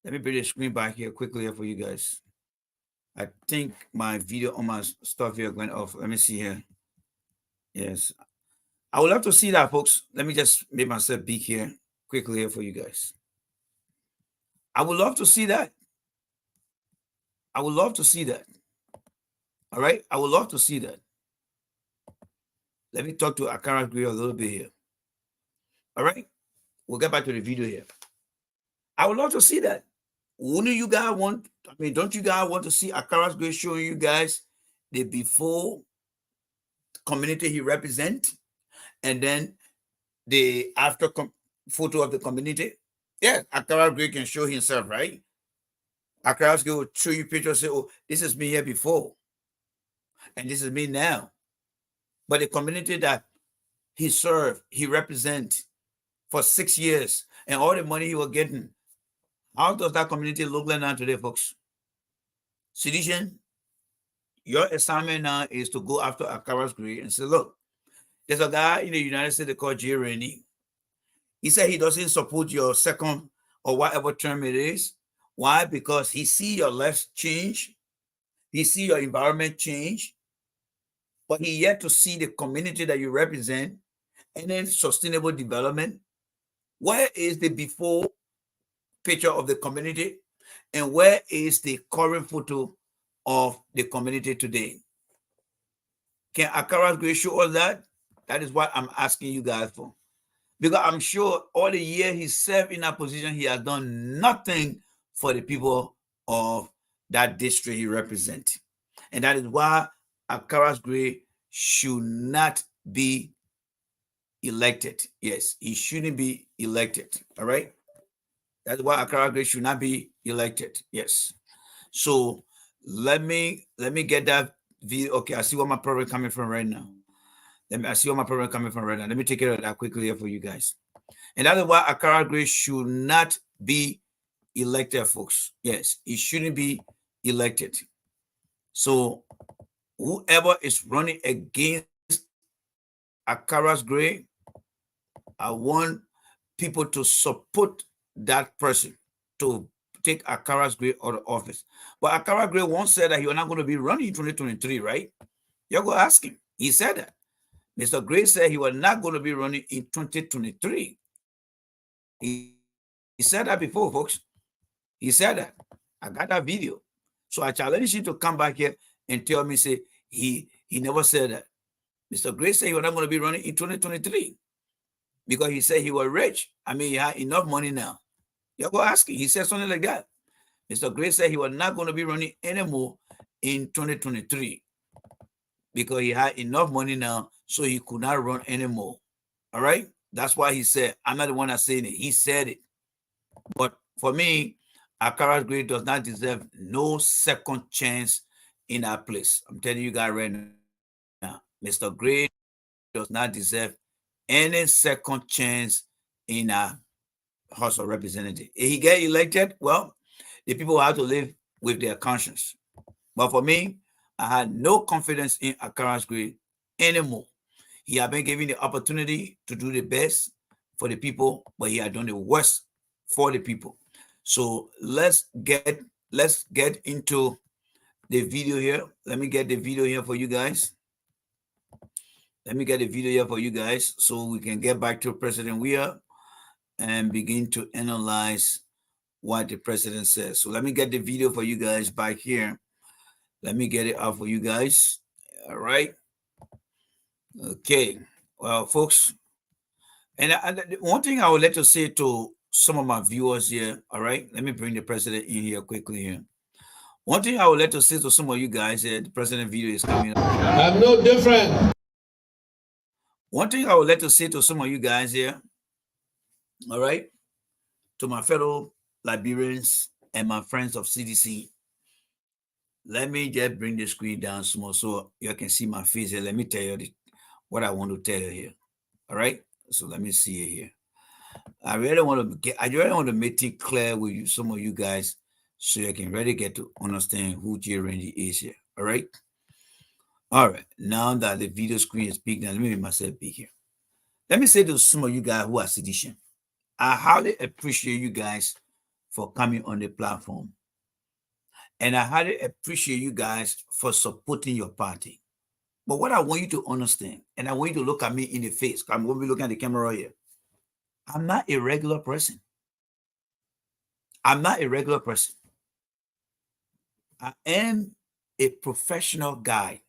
Let me bring the screen back here quickly here for you guys. I think my video on my stuff here went off. Let me see here. Yes. I would love to see that, folks. Let me just make myself big here quickly here for you guys. I would love to see that. I would love to see that. All right. I would love to see that. Let me talk to Akara Gray a little bit here. All right. We'll get back to the video here. I would love to see that. Wouldn't you guys want, I mean, don't you guys want to see Akara Gray showing you guys the before community he represents and then the after photo of the community? Yeah, Akara Gray can show himself, right? Akara Gray will show you pictures, say, oh, this is me here before, and this is me now. But the community that he served, he represents for 6 years, and all the money he was getting, how does that community look like now today, folks? Sedition, your assignment now is to go after Akara Gray and say, look, there's a guy in the United States called Jay Rennie. He said he doesn't support your second or whatever term it is. Why? Because he see your life change. He see your environment change. But he yet to see the community that you represent and then sustainable development. Where is the before picture of the community? And where is the current photo of the community today? Can Akara Gray show us that? That is what I'm asking you guys for. Because I'm sure all the year he served in that position, he has done nothing for the people of that district he represents. And that is why Akara Gray should not be elected. Yes, he shouldn't be elected. All right. That's why Akara Gray should not be elected. Yes. So let me get that video. Okay, I see where my problem coming from right now. Let me take care of that quickly here for you guys. And that is why Akara Gray should not be elected, folks. Yes, he shouldn't be elected. So whoever is running against Akara Gray, I want people to support that person to take Akara Gray out of office. But Akara Gray once said that he was not going to be running in 2023, right? You're going to ask him. He said that. Mr. Gray said he was not going to be running in 2023. He said that before, folks. He said that. I got that video. So I challenge you to come back here and tell me, say, he never said that. Mr. Gray said he was not going to be running in 2023 because he said he was rich. I mean, he had enough money now. You're going to ask him. He said something like that. Mr. Gray said he was not going to be running anymore in 2023 because he had enough money now, so he could not run anymore. All right? That's why he said, I'm not the one that's saying it. He said it. But for me, Akara Gray does not deserve no second chance in our place. I'm telling you guys right now, Mr. Gray does not deserve any second chance in our House of Representatives. If he get elected, well, the people have to live with their conscience. But for me, I had no confidence in Akara Gray anymore. He had been given the opportunity to do the best for the people, but he had done the worst for the people. So let's get into the video here. Let me get the video here for you guys. So we can get back to President Weah and begin to analyze what the president says. So let me get the video for you guys back here. Let me get it out for you guys. All right. Okay. Well, folks, and one thing I would like to say to some of my viewers here, all right, let me bring the president in here quickly here. One thing I would like to say to some of you guys here, the president video is coming up. I'm no different. One thing I would like to say to some of you guys here, all right, to my fellow Liberians and my friends of CDC, let me just bring the screen down small so you can see my face here. Let me tell you what I want to tell you here. All right. So let me see it here. I really want to make it clear with you, some of you guys, so you can really get to understand who Jay Randy is here. All right. All right. Now that the video screen is big, now let me make myself big here. Let me say to some of you guys who are sedition, I highly appreciate you guys for coming on the platform. And I highly appreciate you guys for supporting your party. But what I want you to understand, and I want you to look at me in the face, I'm going to be looking at the camera here. I'm not a regular person. I am a professional guy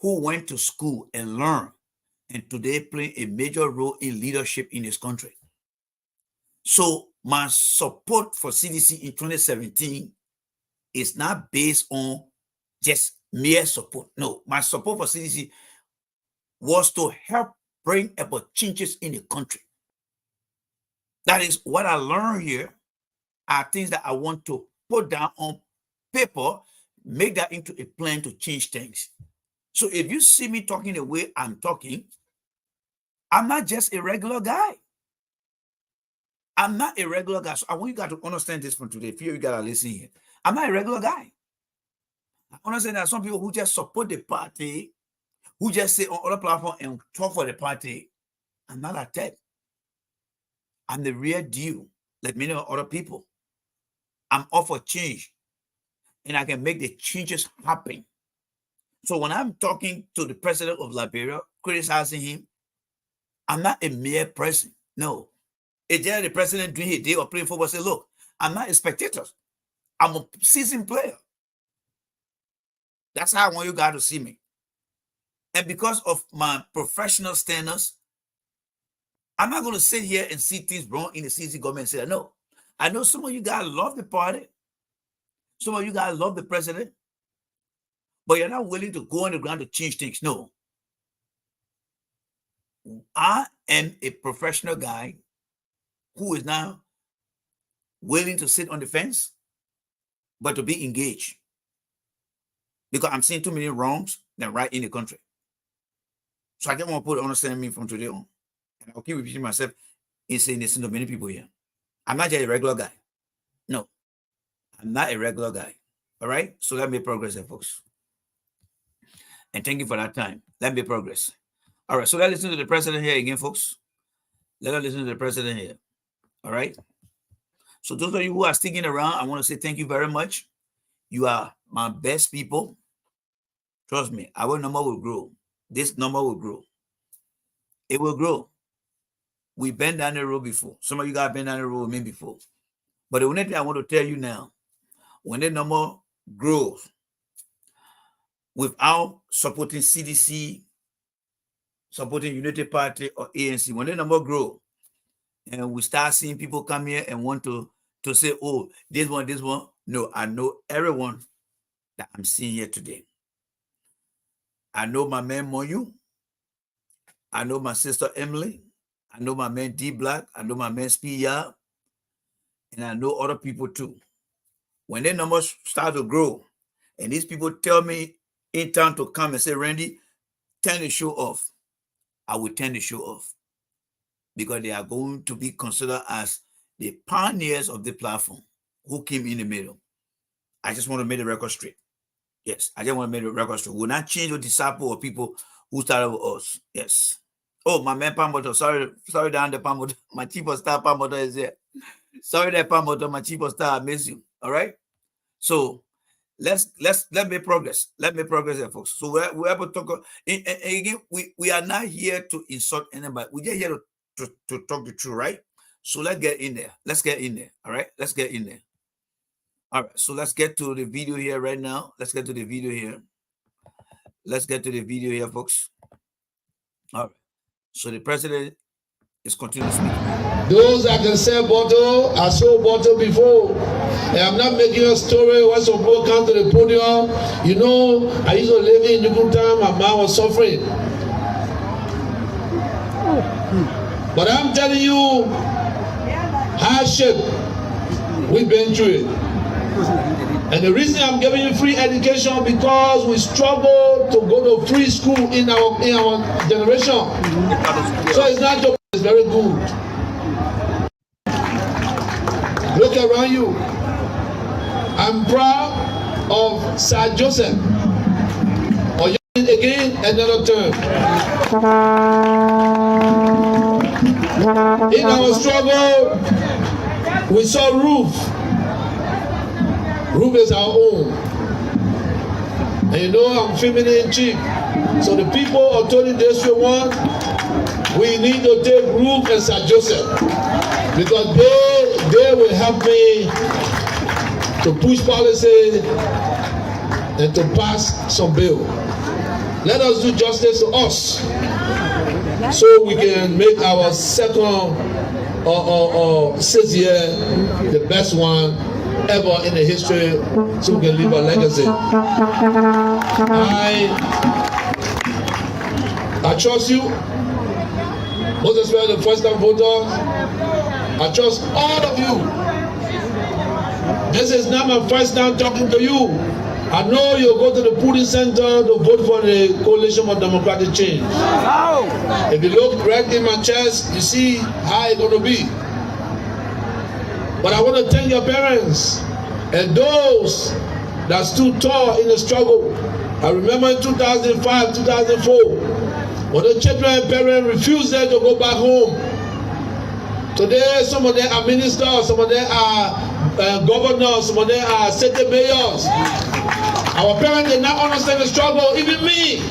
who went to school and learned, and today playing a major role in leadership in this country. So my support for CDC in 2017 is not based on just mere support. No, my support for CDC was to help bring about changes in the country. That is what I learned here are things that I want to put down on paper, make that into a plan to change things. So if you see me talking the way I'm talking, I'm not just a regular guy. I'm not a regular guy. So I want you guys to understand this from today. If you gotta listen here, I'm not a regular guy. I understand that some people who just support the party, who just sit on other platforms and talk for the party. I'm not like that. I'm the real deal, like many other people. I'm all for change, and I can make the changes happen. So when I'm talking to the president of Liberia, criticizing him, I'm not a mere person. No. It's just the president doing his day or playing football. Say, look, I'm not a spectator. I'm a seasoned player. That's how I want you guys to see me. And because of my professional standards, I'm not going to sit here and see things wrong in the CC government and say, no. I know some of you guys love the party. Some of you guys love the president. But you're not willing to go on the ground to change things. No. I am a professional guy who is now willing to sit on the fence, but to be engaged. Because I'm seeing too many wrongs that right in the country. So I just want to understand me from today on. And I'll keep repeating myself in saying this to many people here. I'm not just a regular guy. No, I'm not a regular guy. All right? So let me progress there, folks. And thank you for that time. Let me progress. All right, so let's listen to the president here again, folks. Let us listen to the president here. All right? So those of you who are sticking around, I want to say thank you very much. You are my best people. Trust me, our number will grow. This number will grow. It will grow. We've been down the road before. Some of you guys have been down the road with me before. But the only thing I want to tell you now, when the number grows, without supporting CDC, supporting Unity Party or ANC, when the number grows, and we start seeing people come here and want to say, oh, this one. No, I know everyone that I'm seeing here today. I know my man Moyu. I know my sister Emily. I know my man D Black. I know my man Spiya. And I know other people too. When their numbers start to grow, and these people tell me in time to come and say, Randy, turn the show off, I will turn the show off. Because they are going to be considered as the pioneers of the platform who came in the middle. I just want to make the record straight. Yes, I just want to make the record straight. We'll not change the disciple of people who started with us. Yes. Oh, my man Pamoto, sorry down the Pamoto. My chief of staff Pamoto is there. Sorry that Pamoto, my chief of staff, I miss you. All right. So let me progress. Let me progress here, folks. So we're able to talk. And again, we are not here to insult anybody. We're just here to talk the truth, right? So let's get in there. Let's get in there. All right. Let's get in there. All right. So let's get to the video here right now. Let's get to the video here. Let's get to the video here, folks. All right. So the president is continuing speaking. Those that can sell bottle are sold bottle before. And I'm not making a story when some people come to the podium. You know, I used to live in Yukuta, my mom was suffering. But I'm telling you, hardship, we've been through it. And the reason I'm giving you free education because we struggle to go to free school in our generation. So it's not just, it's very good. Look around you. I'm proud of Sir Joseph. Or again another term. In our struggle, we saw roof. Roof is our own. And you know I'm filming it in chief. So the people of Tony District 1, we need to take Roof and Sir Joseph. Because they will help me to push policy and to pass some bill. Let us do justice to us so we can make our second or 6th year the best one ever in the history, so we can leave a legacy. I trust you, most especially the first-time voters. I trust all of you. This is not my first time talking to you. I know you'll go to the polling center to vote for the Coalition for Democratic Change. If you look right in my chest, you see how it's going to be. But I want to thank your parents and those that stood tall in the struggle. I remember in 2005, 2004, when the children and parents refused them to go back home. Today, some of them are ministers, some of them are governors, some of them are city mayors. Our parents did not understand the struggle. Even me,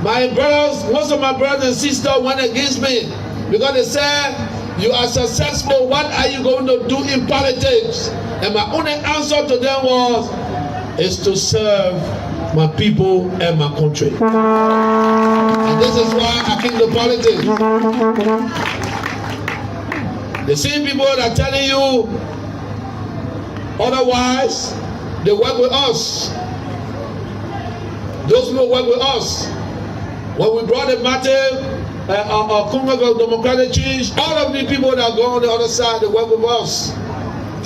my brothers, most of my brothers and sisters went against me because they said, "You are successful. What are you going to do in politics?" And my only answer to them was, "Is to serve my people and my country." And this is why I came to politics. The same people that are telling you otherwise, they work with us. Those people work with us. When we brought the matter, Congress of Democratic Change, all of the people that go on the other side, they work with us.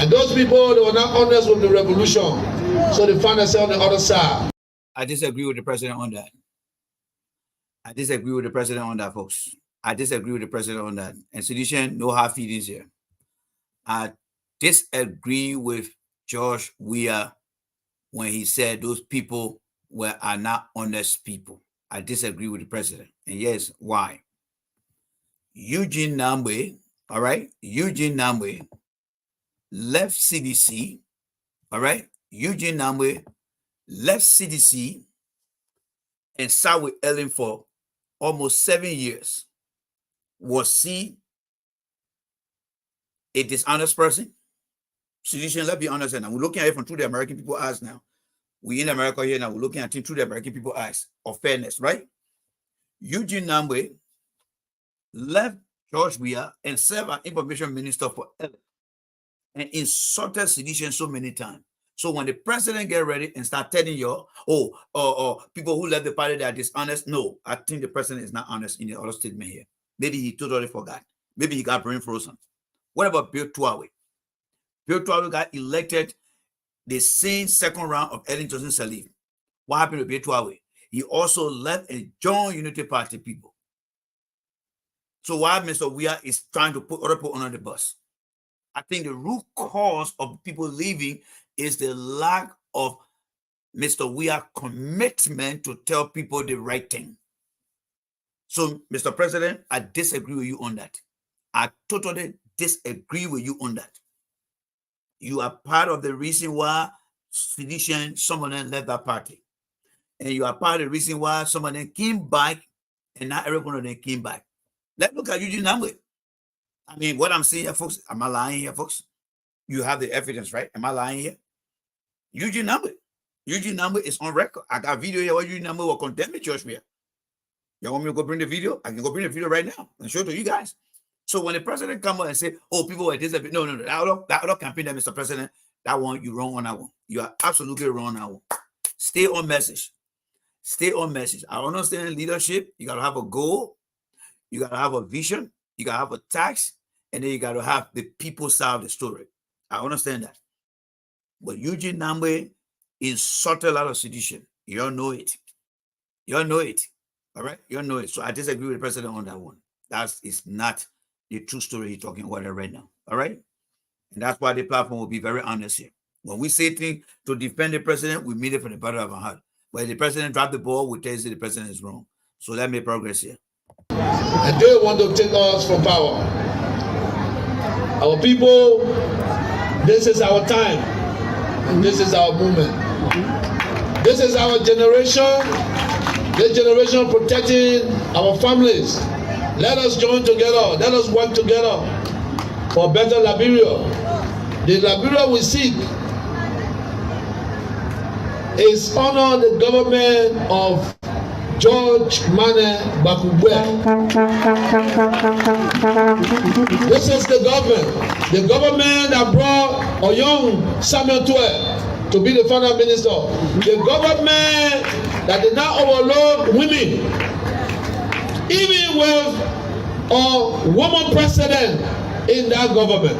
And those people, they were not honest with the revolution. So they find themselves on the other side. I disagree with the president on that. I disagree with the president on that, folks. I disagree with the president on that. And sedition, no hard feelings here. I disagree with George Weah when he said those people are not honest people. I disagree with the president. And yes, why? Eugene Nambwe, all right? Eugene Nambwe left CDC, all right? Eugene Nambwe left CDC and sat with Ellen for almost 7 years. Was he a dishonest person? Sedition, let's be honest now. We're looking at it from through the American people's eyes now. We're in America here now. We're looking at it through the American people's eyes of fairness, right? Eugene Nambwe left George Weah and served as information minister for Ellen and insulted sedition so many times. So when the president get ready and start telling you, people who left the party that are dishonest, no, I think the president is not honest in the other statement here. Maybe he totally forgot. Maybe he got brain frozen. What about Bill Tuawe? Bill Tuawe got elected the same second round of Ellen Johnson Sirleaf. What happened to Bill Tuawe? He also left and joined Unity Party people. So why Mr. Weah is trying to put other people under the bus? I think the root cause of people leaving is the lack of Mr. Weah's commitment to tell people the right thing. So, Mr. President, I disagree with you on that. I totally disagree with you on that. You are part of the reason why sedition, some of them left that party. And you are part of the reason why some of them came back and not every one of them came back. Let's look at Eugene Nambwe. I mean, what I'm saying here, folks, am I lying here, folks? You have the evidence, right? Am I lying here? Eugene Nambwe. Eugene Nambwe is on record. I got video here where Eugene Nambwe will condemn the church here. You want me to go bring the video? I can go bring the video right now and show it to you guys. So when the president come up and say, "Oh, people were disabled," no, that other campaign, that Mr. President, that one, you're wrong on that one. You are absolutely wrong on that one. Stay on message. Stay on message. I understand leadership. You got to have a goal. You got to have a vision. You got to have a tax. And then you got to have the people side of the story. I understand that. But Eugene Nambwe insulted a lot of sedition. You all know it. You all know it. All right? You all know it. So I disagree with the president on that one. That is not the true story he's talking about right now. All right? And that's why the platform will be very honest here. When we say things to defend the president, we mean it from the bottom of our heart. But if the president dropped the ball, we tell you the president is wrong. So let me progress here. And they want to take us from power. Our people, this is our time. And this is our movement. This is our generation. This generation protecting our families. Let us join together. Let us work together for better Liberia. The Liberia we seek is honor the government of George Mane Bakubwe. This is the government that brought a young Samuel Tue to be the final minister. The government that did not overload women, even with a woman president in that government.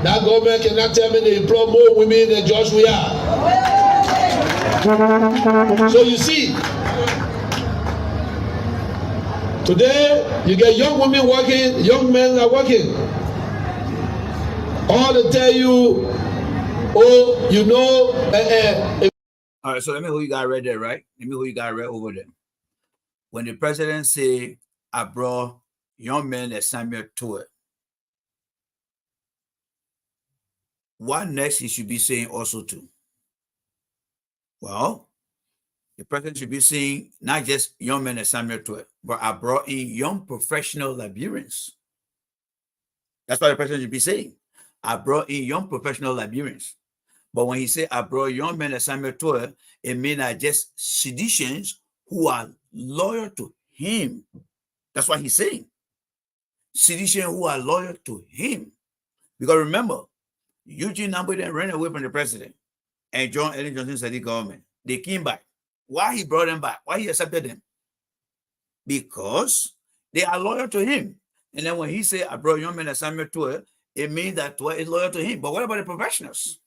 That government cannot tell me they employ more women than George we are. So you see, today you get young women working, young men are working. All to tell you, oh, you know. All right, so let me who you got right there, right? Let me who you got right over there. When the president say, I brought young men that Samuel to it, what next he should be saying also too? Well, the president should be saying not just young men that Samuel to it, but I brought in young professional Liberians. That's what the president should be saying. I brought in young professional Liberians. But when he said I brought young men that Samuel to it, it means not just seditious who are loyal to him. That's what he's saying. Seditious who are loyal to him. Because remember, Eugene Nambwe ran away from the president, and John Ellen Johnson said the government. They came back. Why he brought them back? Why he accepted them? Because they are loyal to him. And then when he said, I brought young men that Samuel to it means that Tua is loyal to him. But what about the professionals?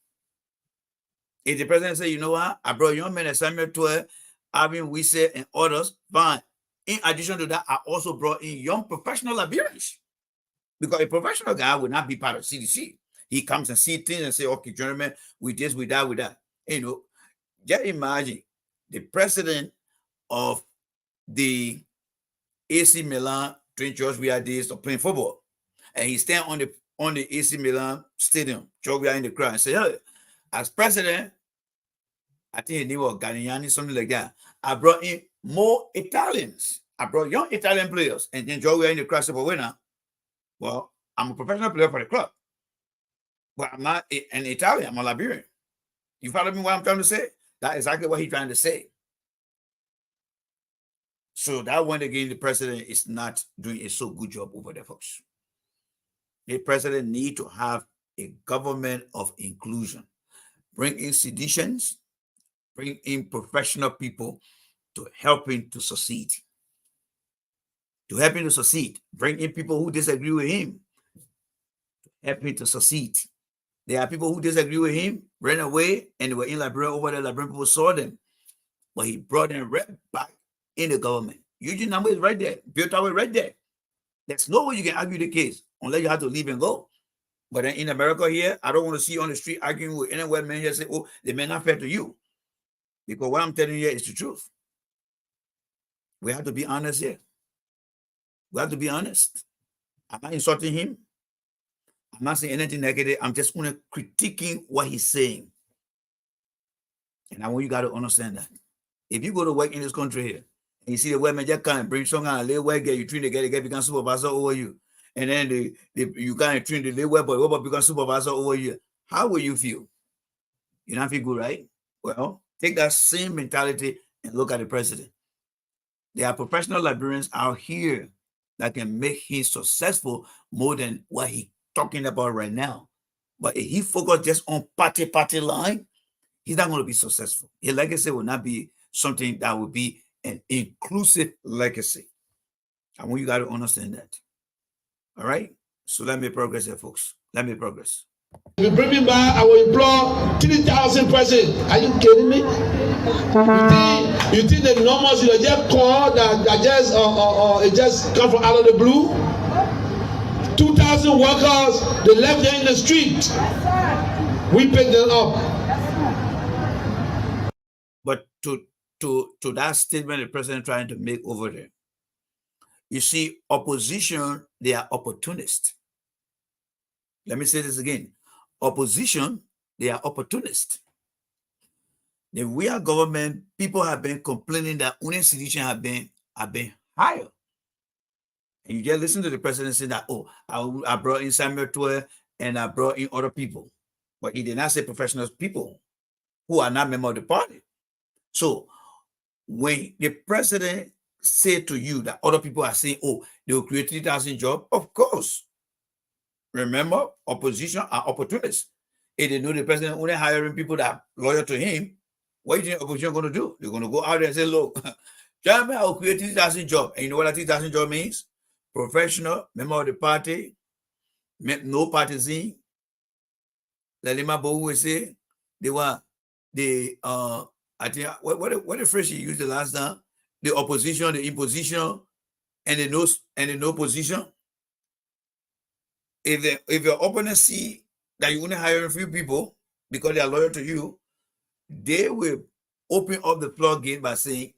If the president say, you know what, I brought young men that Samuel to it, Alvin Wisse and others, fine. In addition to that, I also brought in young professional Liberians. Because a professional guy would not be part of CDC. He comes and see things and say, okay, gentlemen, with this, with that, with that. You know, just imagine the president of the AC Milan during George Weah days of playing football. And he stand on the AC Milan stadium, George Weah in the crowd, and say, hey, as president, I think his name was Ganiani, something like that. I brought in more Italians. I brought young Italian players. And then George Weah in the crowd said, well, I'm a professional player for the club. But I'm not an Italian, I'm a Liberian. You follow me what I'm trying to say? That's exactly what he's trying to say. So that one again, the president is not doing a so good job over there, folks. The president need to have a government of inclusion. Bring in seditions, bring in professional people to help him to succeed. To help him to succeed. Bring in people who disagree with him. To help him to succeed. There are people who disagree with him, ran away, and they were in Liberia over there. Liberian people saw them. But he brought them right back in the government. Eugene Nambwe is right there. Built our right there. There's no way you can argue the case unless you have to leave and go. But then in America here, I don't want to see you on the street arguing with any white man here say, oh, they may not fair to you. Because what I'm telling you here is the truth. We have to be honest here. We have to be honest. I'm not insulting him. I'm not saying anything negative. I'm just only critiquing what he's saying. And I want you guys to understand that. If you go to work in this country here, and you see the women just kind of bring some kind of little work, you train the guy, become supervisor over you. And then you kind of train the little work, but become supervisor over you. How will you feel? You don't feel good, right? Well, take that same mentality and look at the president. There are professional Liberians out here that can make him successful more than what he's talking about right now. But if he focus just on party line, he's not going to be successful. His legacy will not be something that will be an inclusive legacy. I want you guys to understand that. All right? So let me progress here, folks. Let me progress. If you bring me back, I will employ 3,000 persons. Are you kidding me? You think the numbers you just call that just it just come from out of the blue? 2,000 workers, they left there in the street. We picked them up. But to that statement the president trying to make over there, you see, opposition, they are opportunists. Let me say this again. Opposition, they are opportunists. The real government, people have been complaining that only sedition have been higher. And you just listen to the president say that, oh, I brought in Samuel Tue and I brought in other people. But he did not say professional people who are not members of the party. So when the president say to you that other people are saying, oh, they will create 3,000 jobs, of course. Remember, opposition are opportunists. If they know the president only hiring people that are loyal to him, what do you think opposition going to do? They're going to go out there and say, look, Germany, I will create 3,000 jobs. And you know what that 3,000 jobs means? Professional, member of the party, no partisan. Like Lima Bow will say, they were the I think what the phrase you used the last time, the opposition, the imposition, and the no position. If your opponents see that you only hire a few people because they are loyal to you, they will open up the floodgate by saying,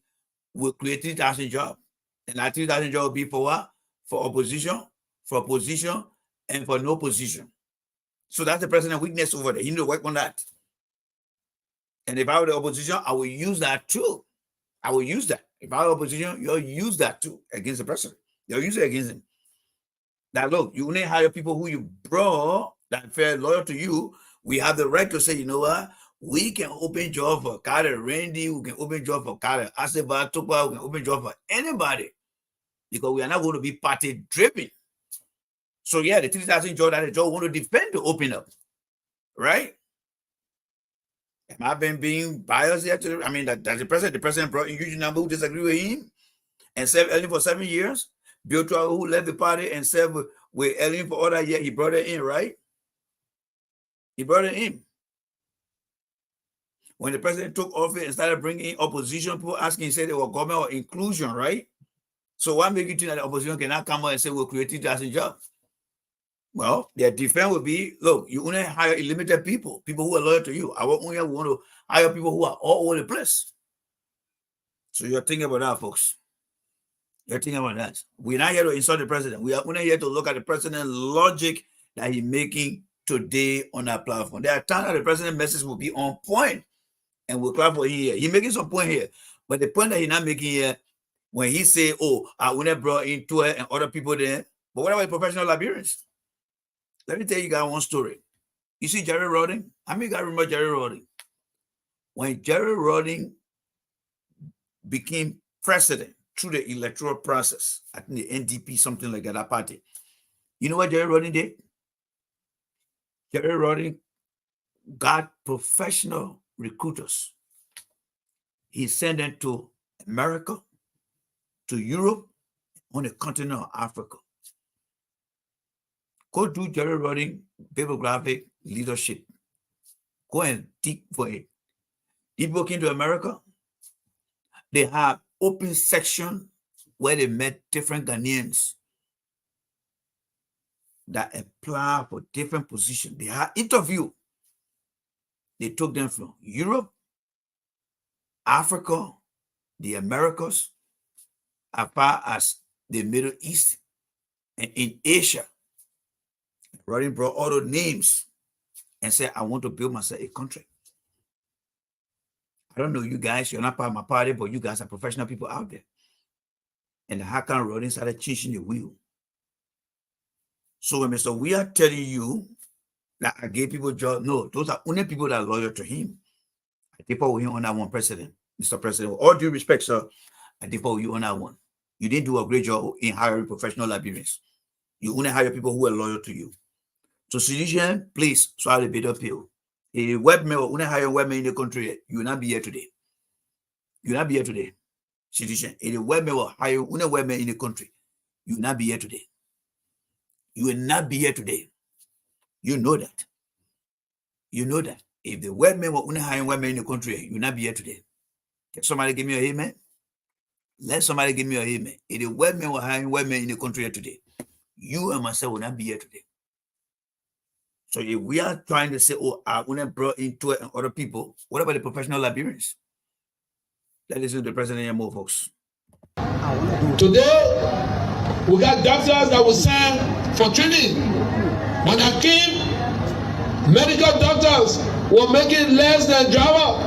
we'll create 3,000 jobs. And that 3,000 jobs will be for what? For opposition, for position, and for no position. So that's the president's weakness over there. You need to work on that. And if I were the opposition, I will use that too. I will use that. If I were opposition, you'll use that too against the president. You'll use it against him. That look, you only hire people who you brought that feel loyal to you. We have the right to say, you know what? We can open job for Carter Randy, we can open job for Carter Aseba Tupa, we can open job for anybody. Because we are not going to be party driven. So yeah, the 3,000 job that the job want to defend to open up. Right? Am I being biased here? I mean, that the president brought in huge number who disagree with him and served Ellen for 7 years. Bill Travel, who left the party and served with Ellen for other years, he brought it in, right? He brought it in. When the president took office and started bringing in opposition, people asking, he said they were government or inclusion, right? So why make you think that the opposition cannot come out and say we'll create 3,000 jobs? Well, their defense would be, look, you only hire limited people who are loyal to you. I only want to hire people who are all over the place. So you're thinking about that, folks. You're thinking about that. We're not here to insult the president. We are only here to look at the president's logic that he's making today on our platform. There are times that the president's message will be on point, and we'll clap for him here. He's making some point here. But the point that he's not making here, when he say, oh, I only brought in 12 and other people there, but what about the professional Liberians? Let me tell you guys one story. You see Jerry Rawlings? How many guys remember Jerry Rawlings? When Jerry Rawlings became president through the electoral process, I think the NDP, something like that party. You know what Jerry Rawlings did? Jerry Rawlings got professional recruiters. He sent them to America, to Europe, on the continent of Africa. Go do Jerry Rawlings bibliographic leadership. Go and dig for it. People came to America. They have open section where they met different Ghanaians that apply for different positions. They had interview. They took them from Europe, Africa, the Americas, as far as the Middle East, and in Asia. Rawlings brought all the names and said, I want to build myself a country. I don't know you guys, you're not part of my party, but you guys are professional people out there. And how come Rawlings started changing the wheel? So when Mr. We are telling you that I gave people jobs, no, those are only people that are loyal to him. I differ with him on that one, President. Mr. President, with all due respect, sir, I differ with you on that one. You didn't do a great job in hiring professional Liberians. You only hire people who are loyal to you. So, citizen, please swallow the bitter pill. A webman or only hire webman in the country, you will not be here today. You will not be here today. Citizen, a webman or hire only webman in the country, you will not be here today. You will not be here today. You know that. You know that. If the webman or only hire webman in the country, you will not be here today. Can somebody give me a amen? Let somebody give me a amen. If the webman or hiring webman in the country today, you and myself will not be here today. So if we are trying to say, oh, I want to bring into it and other people, what about the professional Liberians? Let's listen to the president and more, folks. Today, we got doctors that will send for training. When I came, medical doctors were making less than driver.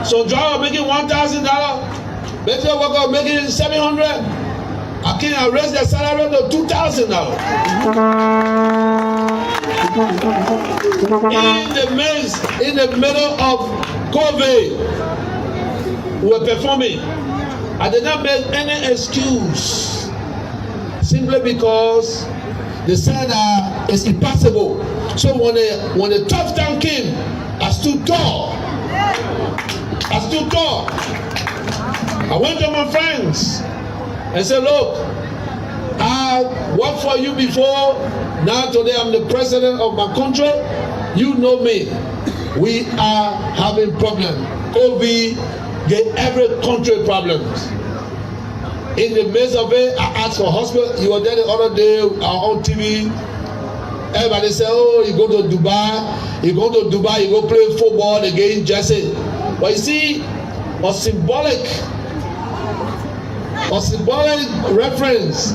So driver making $1,000, medical worker making $700. I raised their salary to $2,000. in the middle of COVID, we were performing. I did not make any excuse, simply because they said it's impossible. So when the tough time came, I stood tall. I went to my friends and said, look, I worked for you before. Now today I'm the president of my country. You know me. We are having problems. COVID gave every country problems. In the midst of it, I asked for hospital. You were there the other day on TV. Everybody said, oh, you go to Dubai. You go to Dubai, you go play football against Jesse. But you see, a symbolic reference.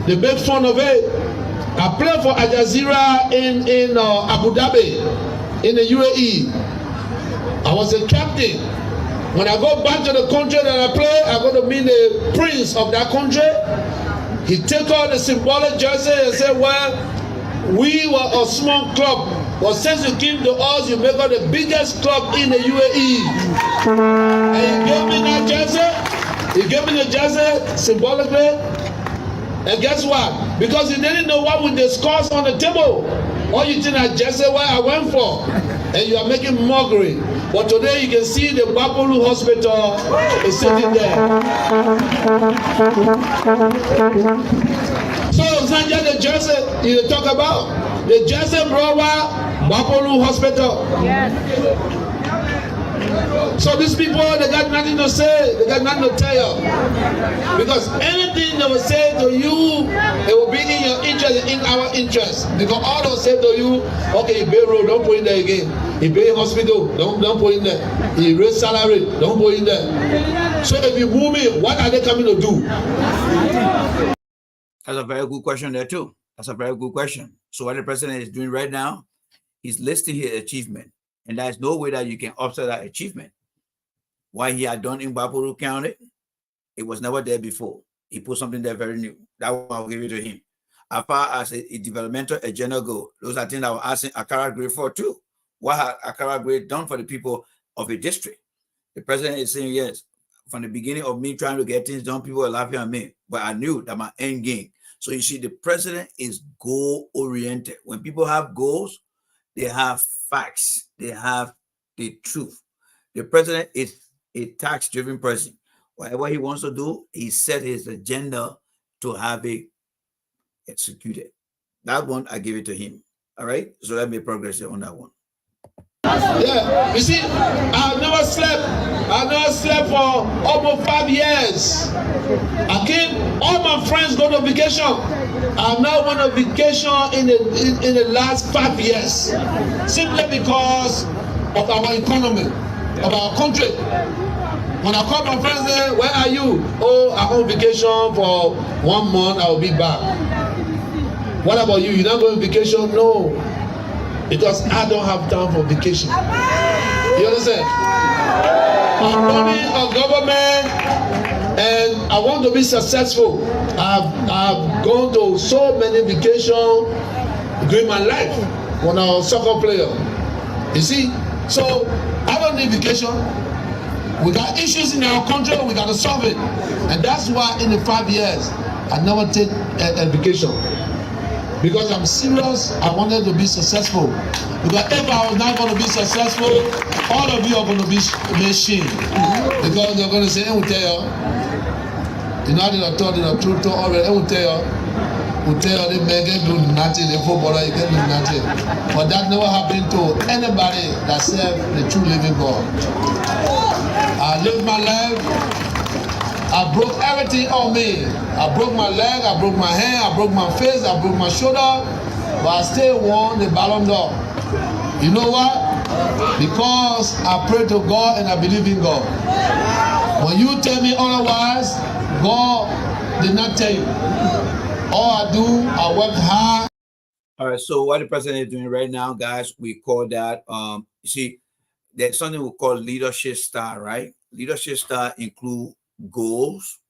They make fun of it. I played for Al Jazeera in Abu Dhabi, in the UAE. I was a captain. When I go back to the country that I play, I go to meet the prince of that country. He take out the symbolic jersey and say, well, we were a small club, but since you came to us, you make us the biggest club in the UAE. And he gave me that jersey. He gave me the jersey symbolically. And guess what? Because he didn't know what we discussed on the table. All you think that jersey where I went for. And you are making mockery. But today you can see the Bapolu Hospital is sitting there. So it's not just the jersey you talk about. The jersey brought Bapolu Hospital. Yes. So these people, they got nothing to say. They got nothing to tell you. Because anything they will say to you, it will be in your interest, in our interest. Because all they will say to you, okay, you pay road, don't put in there again. You pay hospital, don't put in there. You raise salary, don't put in there. So if you move me, what are they coming to do? That's a very good question there too. That's a very good question. So what the president is doing right now, he's listing his achievement. And there's no way that you can offset that achievement. What he had done in Bapuru County, it was never there before. He put something there very new. That one I'll give it to him. As far as a developmental agenda go, those are things I was asking Accra Grade for too. What had Accra Grade done for the people of a district? The president is saying yes. From the beginning of me trying to get things done, people were laughing at me. But I knew that my end game. So you see, the president is goal-oriented. When people have goals, they have facts. They have the truth. The president is a tax-driven person. Whatever he wants to do, he set his agenda to have it executed. That one, I give it to him. All right? So let me progress on that one. Yeah, you see, I've never slept for almost 5 years. All my friends go to vacation. I've not went on vacation in the last 5 years, simply because of our economy, of our country. When I call my friends, say, where are you? Oh, I'm on vacation for 1 month, I'll be back. What about you? You're not going on vacation? No. Because I don't have time for vacation. You understand? I'm running a government and I want to be successful. I've gone to so many vacations during my life when I was a soccer player. You see? So I don't need vacation. We got issues in our country, we got to solve it. And that's why in the 5 years, I never take a vacation. Because I'm serious, I wanted to be successful. Because if I was not going to be successful, all of you are going to be ashamed. Because they're going to say, I will tell you, you know, I told you the truth already, I will tell you, they make it do nothing, they footballer, you can do nothing. But that never happened to anybody that served the true living God. I lived my life. I broke everything on me. I broke my leg, I broke my hand, I broke my face, I broke my shoulder, but I still won the Ballon d'Or. You know what? Because I pray to God and I believe in God. When you tell me otherwise, God did not tell you. All I do, I work hard. All right, so what the president is doing right now, guys, we call that, you see, there's something we call leadership style, right? Leadership style include goals.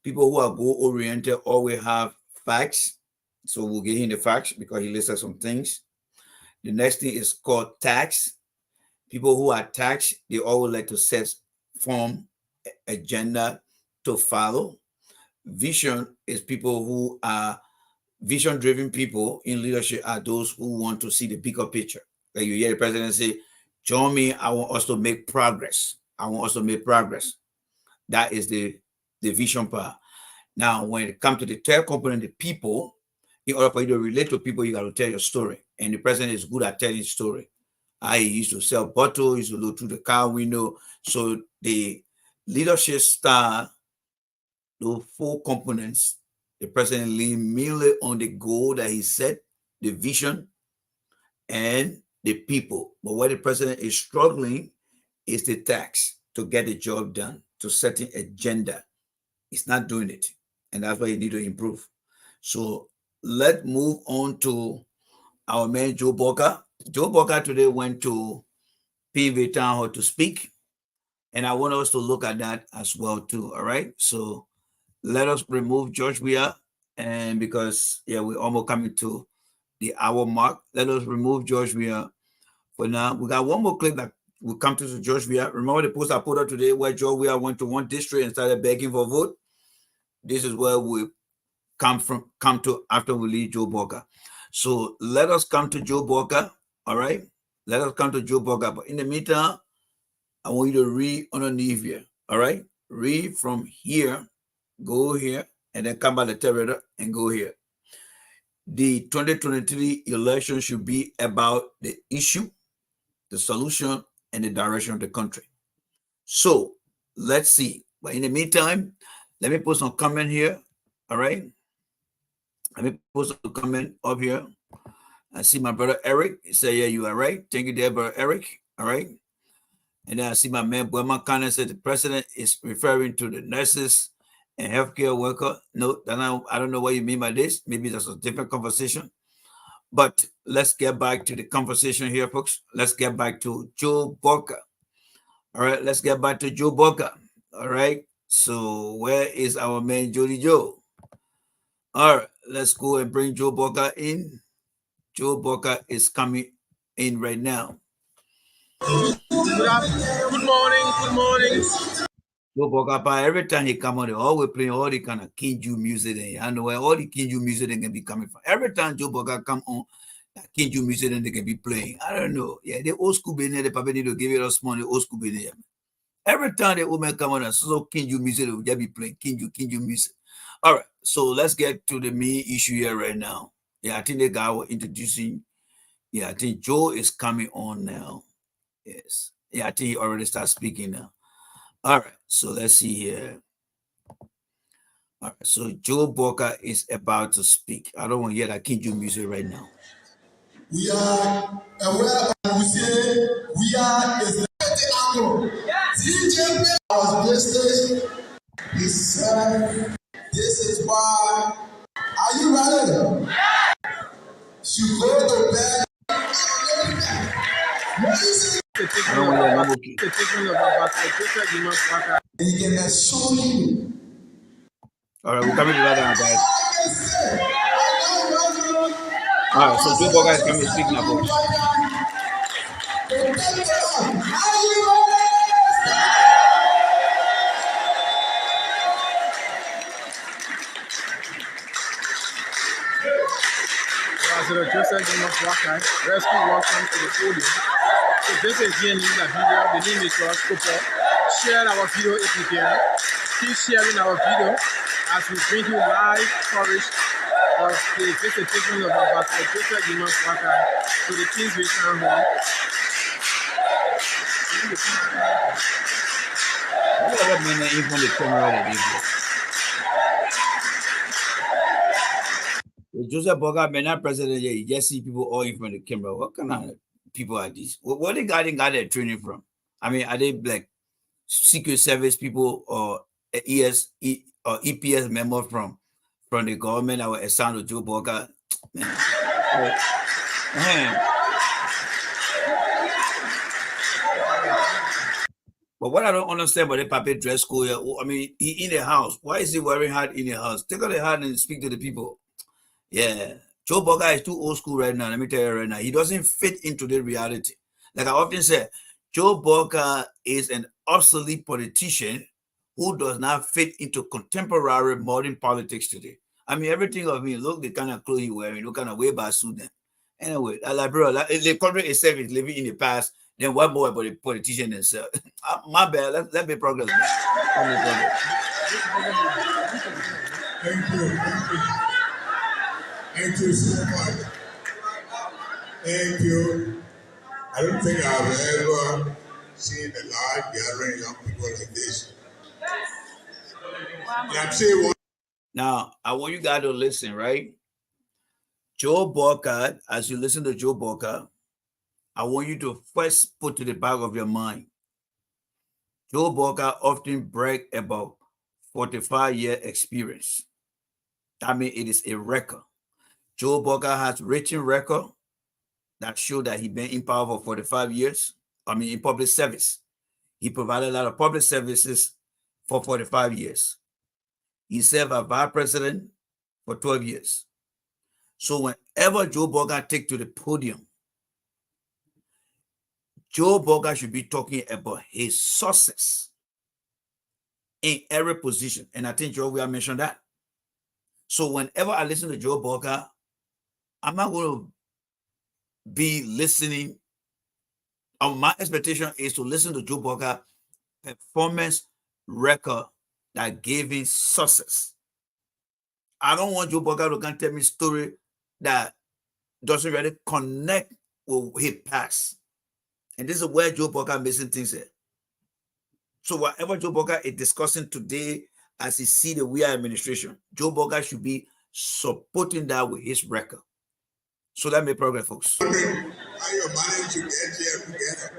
People who are goal-oriented always have facts. So we'll give him the facts because he listed some things. The next thing is called tax. People who are taxed, they always like to set form agenda to follow. Vision is people who are vision-driven people in leadership are those who want to see the bigger picture. Like you hear the president say, join me, I want us to make progress. I want us to make progress. That is the vision part. Now, when it comes to the third component, the people, in order for you to relate to people, you got to tell your story. And the president is good at telling story. I used to sell bottles, used to look through the car window. So the leadership style, those 4 components, the president leaned mainly on the goal that he set, the vision, and the people. But where the president is struggling is the tax to get the job done, to set an agenda. He's not doing it. And that's why you need to improve. So let's move on to our man, Joe Boca. Joe Boca today went to PV Town Hall to speak. And I want us to look at that as well too, all right? So let us remove George Weah. And because, we're almost coming to the hour mark. Let us remove George Weah for now. We got one more clip that will come to George Weah. Remember the post I put up today where George Weah went to one district and started begging for a vote? This is where we come to after we leave Joe Boca. So let us come to Joe Boca, all right? Let us come to Joe Boca. But in the meantime, I want you to read underneath here, all right? Read from here, go here, and then come by the terrator and go here. The 2023 election should be about the issue, the solution, and the direction of the country. So let's see. But in the meantime, let me put some comment here, all right? Let me put some comment up here. I see my brother Eric. He said, yeah, you are right. Thank you there, brother Eric. All right. And then I see my man Buema Khan said the president is referring to the nurses and healthcare worker. No, I don't know what you mean by this. Maybe that's a different conversation. But let's get back to the conversation here, folks. Let's get back to Joe Boca. All right, let's get back to Joe Boca. All right. So where is our man Jody Joe? All right, let's go and bring Joe Boca in. Joe Boca is coming in right now. Good morning. Joe Boca, every time he come on, they always playing all the kind of Kinju music. And I know where all the Kinju music they can be coming from. Every time Joe Boca come on, that Kinju music they can be playing. I don't know. Yeah, the old school billionaire, they probably need to give it us money, old school billionaire. Every time the old man come on, so Kinju music, they will just be playing Kinju music. All right, so let's get to the main issue here right now. Yeah, I think the guy was introducing. Yeah, I think Joe is coming on now. Yes. Yeah, I think he already started speaking now. All right, so let's see here. All right, so Joe Boca is about to speak. I don't want to hear that Kinju music right now. We are aware and we say we are a angle. DJ was blessed. He said, this is why. Are you ready? You go to bed. I don't want to hear no more He can assure you. All right, we're coming to that now, guys. All right, so Joe Boca is coming to speak now, folks. Ambassador Joseph Jonas Waka, rescue welcome to the podium. So this is the video. The name is Cooper. Share our video if you can. Keep sharing our video as we bring you live coverage of the visitation of Ambassador Joseph Jonas Waka to the Kingsway Town Hall. What minute even the camera that is Joseph Boca, man, not president yet. You just see people all in front of the camera. What kind of people are these? What they got their training from? I mean, are they like Secret Service people or or EPS members from the government that were assigned to Joe Boca? Man. But what I don't understand about the puppet dress code, I mean, he in the house. Why is he wearing hat in the house? Take out the hat and speak to the people. Yeah. Joe Boga is too old school right now. Let me tell you right now. He doesn't fit into the reality. Like I often say, Joe Boga is an obsolete politician who does not fit into contemporary modern politics today. I mean, everything of me, look the kind of clothes he wearing, look kind of way back suit them. Anyway, like, bro, like, the country itself is living in the past. Then what more about the politician themselves? My bad. Let me progress. Let me progress. Thank you. Thank you so much. Thank you. I don't think I've ever seen a large gathering of young people like this. And I'm saying one. Now, I want you guys to listen, right? Joe Boga, as you listen to Joe Boga, I want you to first put to the back of your mind. Joe Boga often brag about 45-year experience. I mean, it is a record. Joe Boga has written record that show that he been in power for 45 years. I mean, in public service. He provided a lot of public services for 45 years. He served as vice president for 12 years. So whenever Joe Boga take to the podium, Joe Boga should be talking about his success in every position. And I think Joe will mention that. So whenever I listen to Joe Boga, I'm not going to be listening. My expectation is to listen to Joe Boga performance record that gave him success. I don't want Joe Boga to come tell me a story that doesn't really connect with his past. And this is where Joe Boga missing things here. So whatever Joe Boga is discussing today as he see the WIA administration, Joe Boga should be supporting that with his record. So let me progress, folks. How you managed to get here together?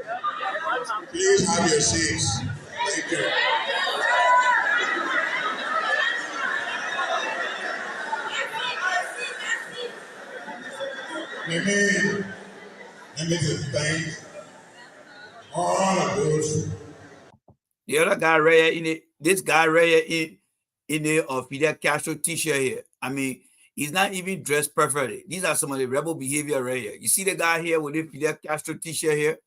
Please have your seats. Thank you. Let me just thank all of those. The other guy right here in it, this guy right here in the Fidel Castro t-shirt here. I mean, he's not even dressed perfectly. These are some of the rebel behavior right here. You see the guy here with the Fidel Castro t-shirt here?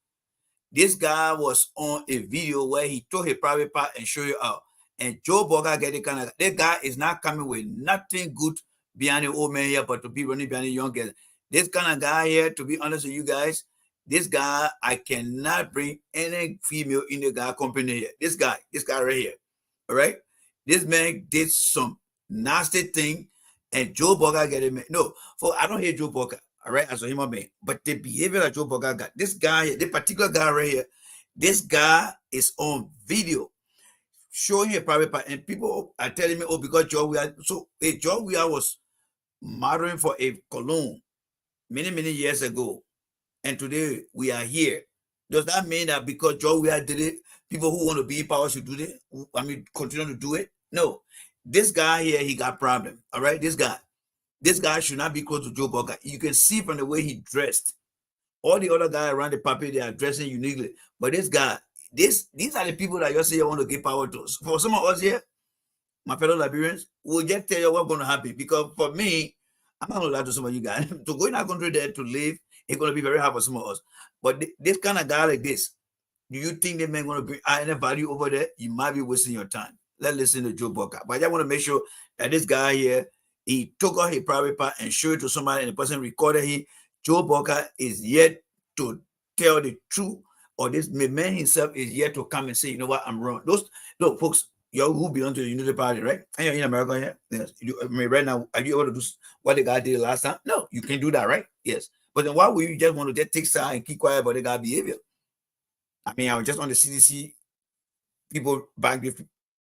This guy was on a video where he took his private part and show you out. And Joe Boga get it kind of, that guy is not coming with nothing good behind the old man here, but to be running behind the young guys. This kind of guy here, to be honest with you guys, this guy, I cannot bring any female in the guy company here. This guy right here, all right? This man did some nasty thing, and Joe Boga get it. No, I don't hate Joe Boga, all right, as a human being, but the behavior that Joe Boga got, this guy, the particular guy right here, this guy is on video showing a private part, and people are telling me, oh, because Joe Weah, so Joe Weah was modeling for a cologne many years ago, and today we are here. Does that mean that because Joe Weah did it, people who want to be in power should do it? I mean, continue to do it? No. This guy here, he got problem. All right, this guy should not be close to Joe Boga. You can see from the way he dressed. All the other guys around the puppy, they are dressing uniquely. But this guy, these are the people that you say you want to give power to. For some of us here, my fellow Liberians, we'll just tell you what's going to happen. Because for me, I'm not going to lie to some of you guys. To go in our country there to live, it's going to be very hard for some of us. But this kind of guy like this, do you think the man going to bring any value over there? You might be wasting your time. Let's listen to Joe Boga. But I just want to make sure that this guy here, he took out his private part and showed it to somebody, and the person recorded him. Joe Boga is yet to tell the truth, or this man himself is yet to come and say, you know what, I'm wrong. Look, folks, you who belong to the Unity Party, right? And you're in America here. Yes. I mean, right now, are you able to do what the guy did last time? No, you can do that, right? Yes. But then why would you just want to just take side and keep quiet about the guy's behavior? I mean, I was just on the CDC people back a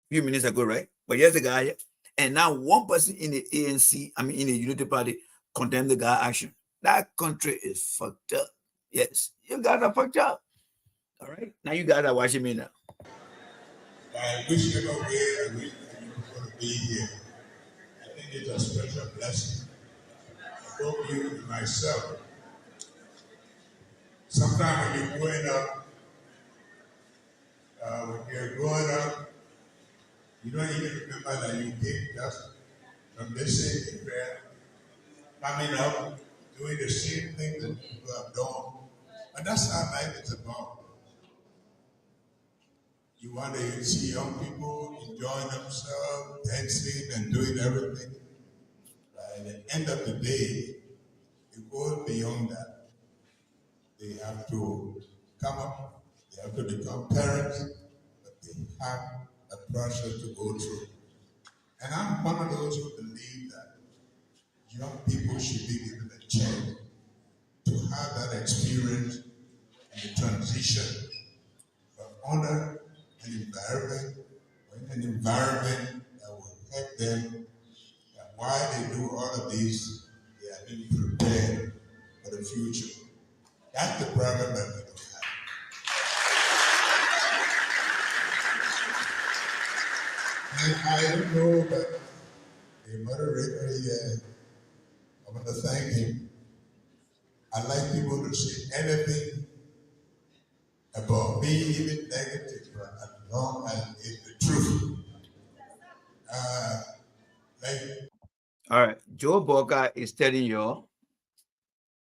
few minutes ago, right? But here's the guy here. And now one person in the ANC, I mean, in the Unity Party, condemned the guy action. That country is fucked up. Yes, you guys are fucked up. All right? Now you guys are watching me now. I wish you were where I wish you were going to be here. I think it's a special blessing. Both you and myself. Sometimes when you're growing up, you don't even remember that you came just from listening to prayer. coming up, doing the same thing that people have done. And that's how life is about. You want to see young people enjoying themselves, dancing and doing everything. But at the end of the day, it goes beyond that. They have to come up, they have to become parents, but they have a process to go through. And I'm one of those who believe that young people should be given a chance to have that experience and the transition from under an environment or in an environment that will help them, that while they do all of this, they are being prepared for the future. That's the problem that we don't have. And I don't know, but the moderator here, I want to thank him. I like people to say anything about me, even negative, but as long as it's the truth. All right. Joe Boga is telling you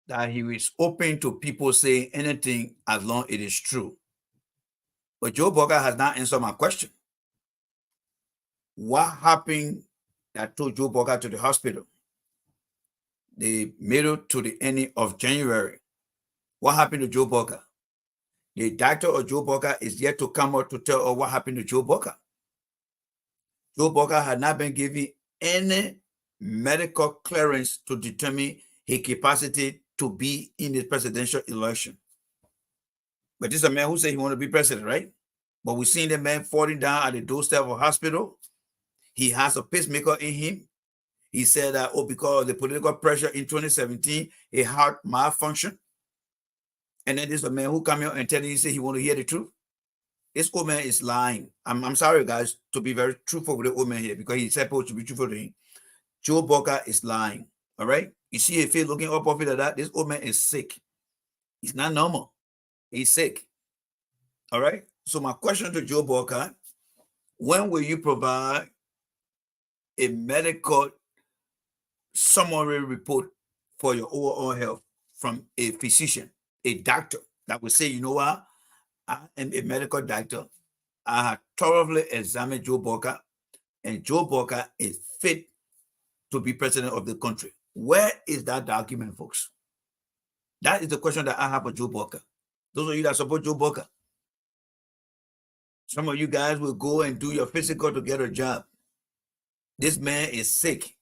that he is open to people saying anything as long as it is true. But Joe Boga has not answered my question. What happened that took Joe Boga to the hospital? The middle to the end of January. What happened to Joe Boga? The doctor of Joe Boga is yet to come out to tell us what happened to Joe Boga. Joe Boga had not been given any medical clearance to determine his capacity to be in the presidential election. But this is a man who said he wanted to be president, right? But we've seen the man falling down at the doorstep of a hospital. He has a pacemaker in him. He said that, because of the political pressure in 2017, a heart malfunction. And then there's a man who come here and tell you, say he want to hear the truth. This old man is lying. I'm sorry, guys, to be very truthful with the old man here, because he's supposed to be truthful to him. Joe Boga is lying. All right. You see if he's looking up off it like that, this old man is sick. He's not normal. He's sick. All right. So my question to Joe Boga, when will you provide a medical summary report for your overall health from a physician, a doctor that will say, you know what, I am a medical doctor. I have thoroughly examined Joe Boga, and Joe Boga is fit to be president of the country. Where is that document, folks? That is the question that I have for Joe Boga. Those of you that support Joe Boga, some of you guys will go and do your physical to get a job. This man is sick.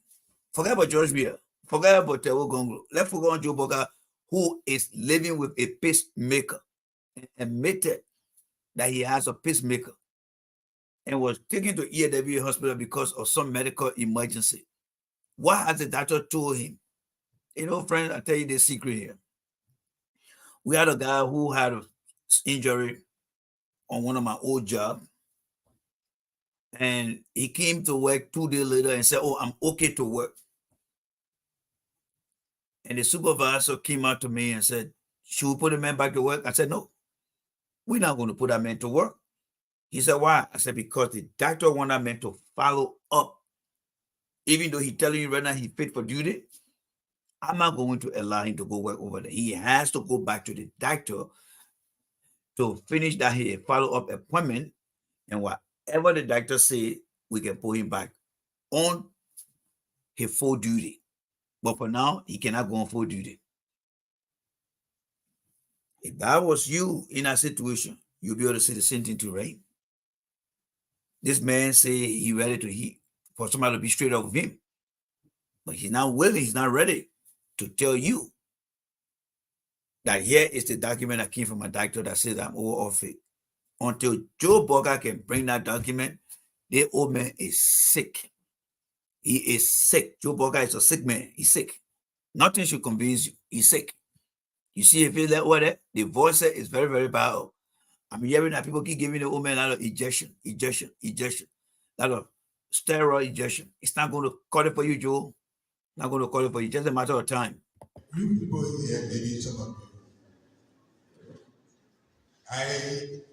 Forget about George Weah. Forget about Tewo Gonglo. Let's focus on Joe Boga, who is living with a pacemaker and admitted that he has a pacemaker and was taken to EAW hospital because of some medical emergency. What has the doctor told him? You know, friends, I'll tell you the secret here. We had a guy who had an injury on one of my old jobs, and he came to work 2 days later and said, I'm okay to work. And the supervisor came out to me and said, should we put the man back to work? I said, no, we're not going to put that man to work. He said, why? I said, because the doctor wants that man to follow up. Even though he's telling you right now he's fit for duty, I'm not going to allow him to go work over there. He has to go back to the doctor to finish that follow-up appointment, and whatever the doctor say, we can put him back on his full duty. But for now, he cannot go on full duty. If that was you in that situation, you'll be able to say the same thing too, right? This man say he ready to for somebody to be straight up with him. But he's not willing, he's not ready to tell you that here is the document that came from a doctor that says I'm all fit. Until Joe Boga can bring that document, the old man is sick. He is sick. Joe Boga is a sick man. He's sick. Nothing should convince you. He's sick. You see, if it's that way, the voice is very, very bad. I'm hearing that people keep giving the old man a lot of injection, a lot of steroid injection. It's not going to cut it for you, Joe. Not going to cut it for you. Just a matter of time. You people here, maybe some of you.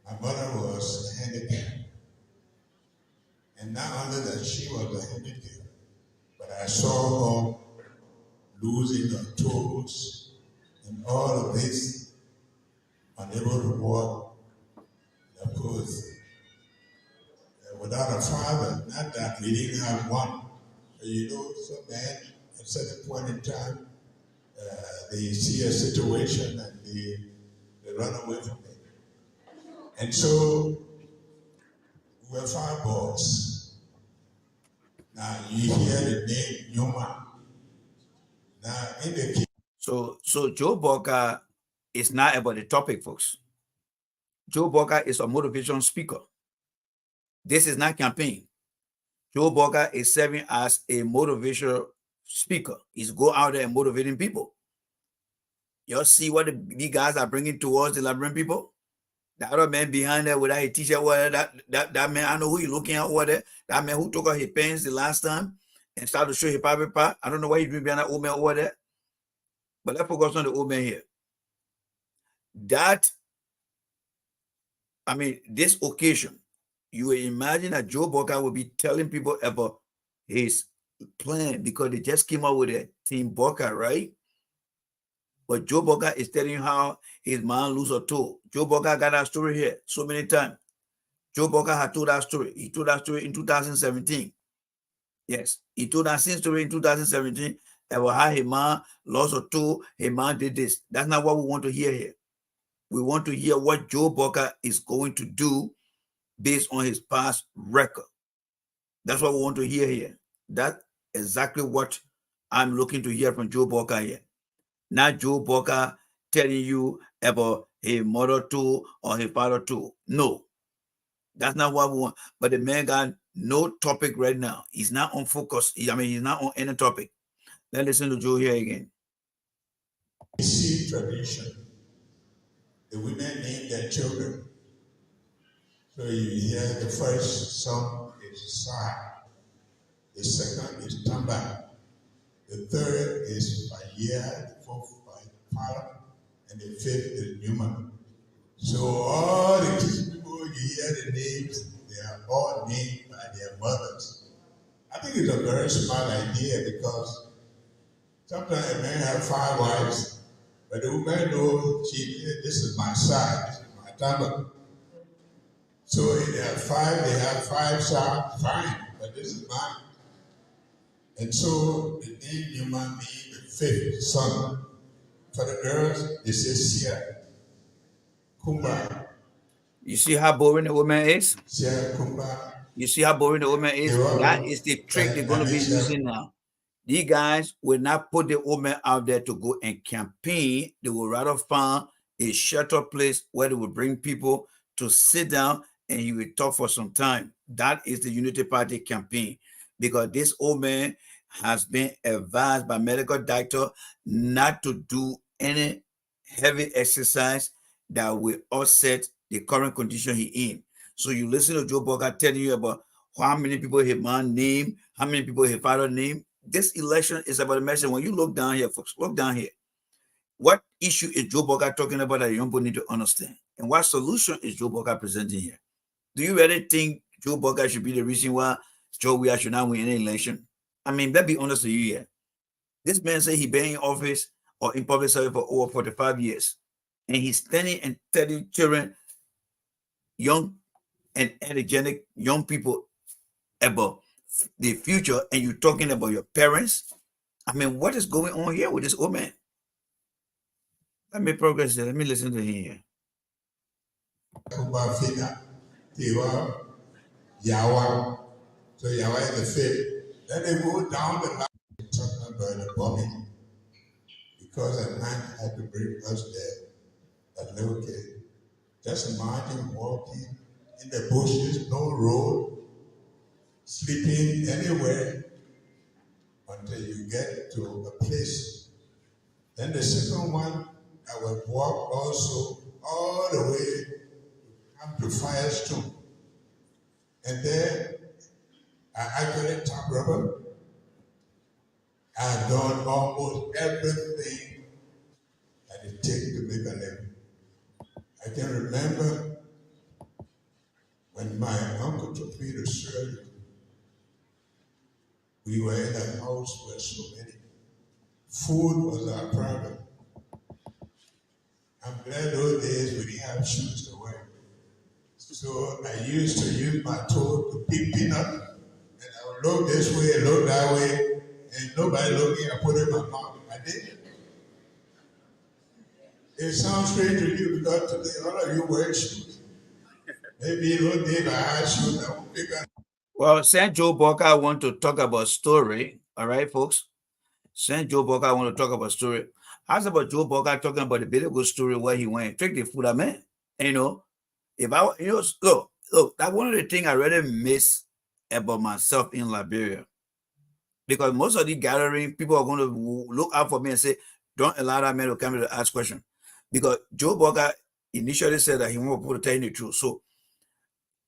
My mother was handicapped. And not only that she was a handicap, but I saw her losing your toes, and all of this, unable to walk. Of course, without a father, not that we didn't have one. You know, some man at a certain point in time, they see a situation and they run away from it. And so we were five boys. Now you hear the name Newman. Now in the case. So Joe Boca is not about the topic, folks. Joe Boca is a motivation speaker. This is not campaign. Joe Boca is serving as a motivational speaker. He's go out there and motivating people. You see what the guys are bringing towards the Liberian people? The other man behind there with a t-shirt, that man, I know who you're looking at over there. That man who took out his pants the last time and started to show his private part. I don't know why he's doing behind that old man over there. But let's focus on the old man here. This occasion, you will imagine that Joe Boca will be telling people about his plan because they just came out with a Team Boca, right? But Joe Boca is telling you how his man lose a toe. Joe Boca got that story here so many times. Joe Boca had told that story. He told that story in 2017. Yes, he told that same story in 2017 about how his man lost a toe, his man did this. That's not what we want to hear here. We want to hear what Joe Boca is going to do based on his past record. That's what we want to hear here. That's exactly what I'm looking to hear from Joe Boca here. Not Joe Boca telling you about his mother too or his father too. No, that's not what we want. But the man got no topic right now. He's not on focus. He's not on any topic. Let's listen to Joe here again. You see tradition. The women name their children. So you hear the first son is Sai. The second is Tamba. The third is Bayea, the fourth by Pala, and the fifth is Newman. So all the people, you hear the names, they are all named by their mothers. I think it's a very smart idea because sometimes a man has 5 wives, but the woman knows this is my side, this is my Tamba. So if they have 5 sons, fine, but this is mine. And so the name Newman means the fifth son. For the girls, they say Sia. Kumba. You see how boring the woman is? Sia Kumba. You see how boring the woman is? That is the trick they're going to be using now. These guys will not put the woman out there to go and campaign. They will rather find a shelter place where they will bring people to sit down and he will talk for some time. That is the Unity Party campaign. Because this old man has been advised by medical doctor not to do any heavy exercise that will offset the current condition he in. So you listen to Joe Boca telling you about how many people his man named, how many people his father named. This election is about a message. When you look down here, folks, look down here. What issue is Joe Boca talking about that young people need to understand? And what solution is Joe Boca presenting here? Do you really think Joe Boca should be the reason why Joe Weah should not win any election? Let's be honest with you here. This man said he been in office or in public service for over 45 years. And he's standing and telling children, young and energetic young people about the future, and you're talking about your parents. What is going on here with this old man? Let me progress there. Let me listen to him here. Yawa. So Yawa is the fifth. Then they go down the line talking about the bombing. Because a man had to bring us there. That little kid. Just imagine walking in the bushes, no road, sleeping anywhere until you get to a place. Then the second one, I will walk also all the way come to Firestone. And then I actually tap rubber. I've done almost everything that it takes to make a living. I can remember when my uncle took me to surgery. We were in a house where so many Food was our problem. I'm glad those days we didn't have shoes to wear. So I used to use my toe to pick peanut, and I would look this way, look that way, and nobody looking, I put it in my mouth. I did. It sounds strange to you because today all of you wear shoes. Maybe those days I had shoes, I won't pick up. Well, Saint Joe Boca want to talk about story. All right, folks. Saint Joe Boca want to talk about story. How's about Joe Boca talking about the very good story where he went and tricked the food, man? You know, if I, look, that's one of the things I really miss about myself in Liberia. Because most of the gathering, people are going to look out for me and say, don't allow that man to come here to ask questions. Because Joe Boca initially said that he wanted to tell you the truth. So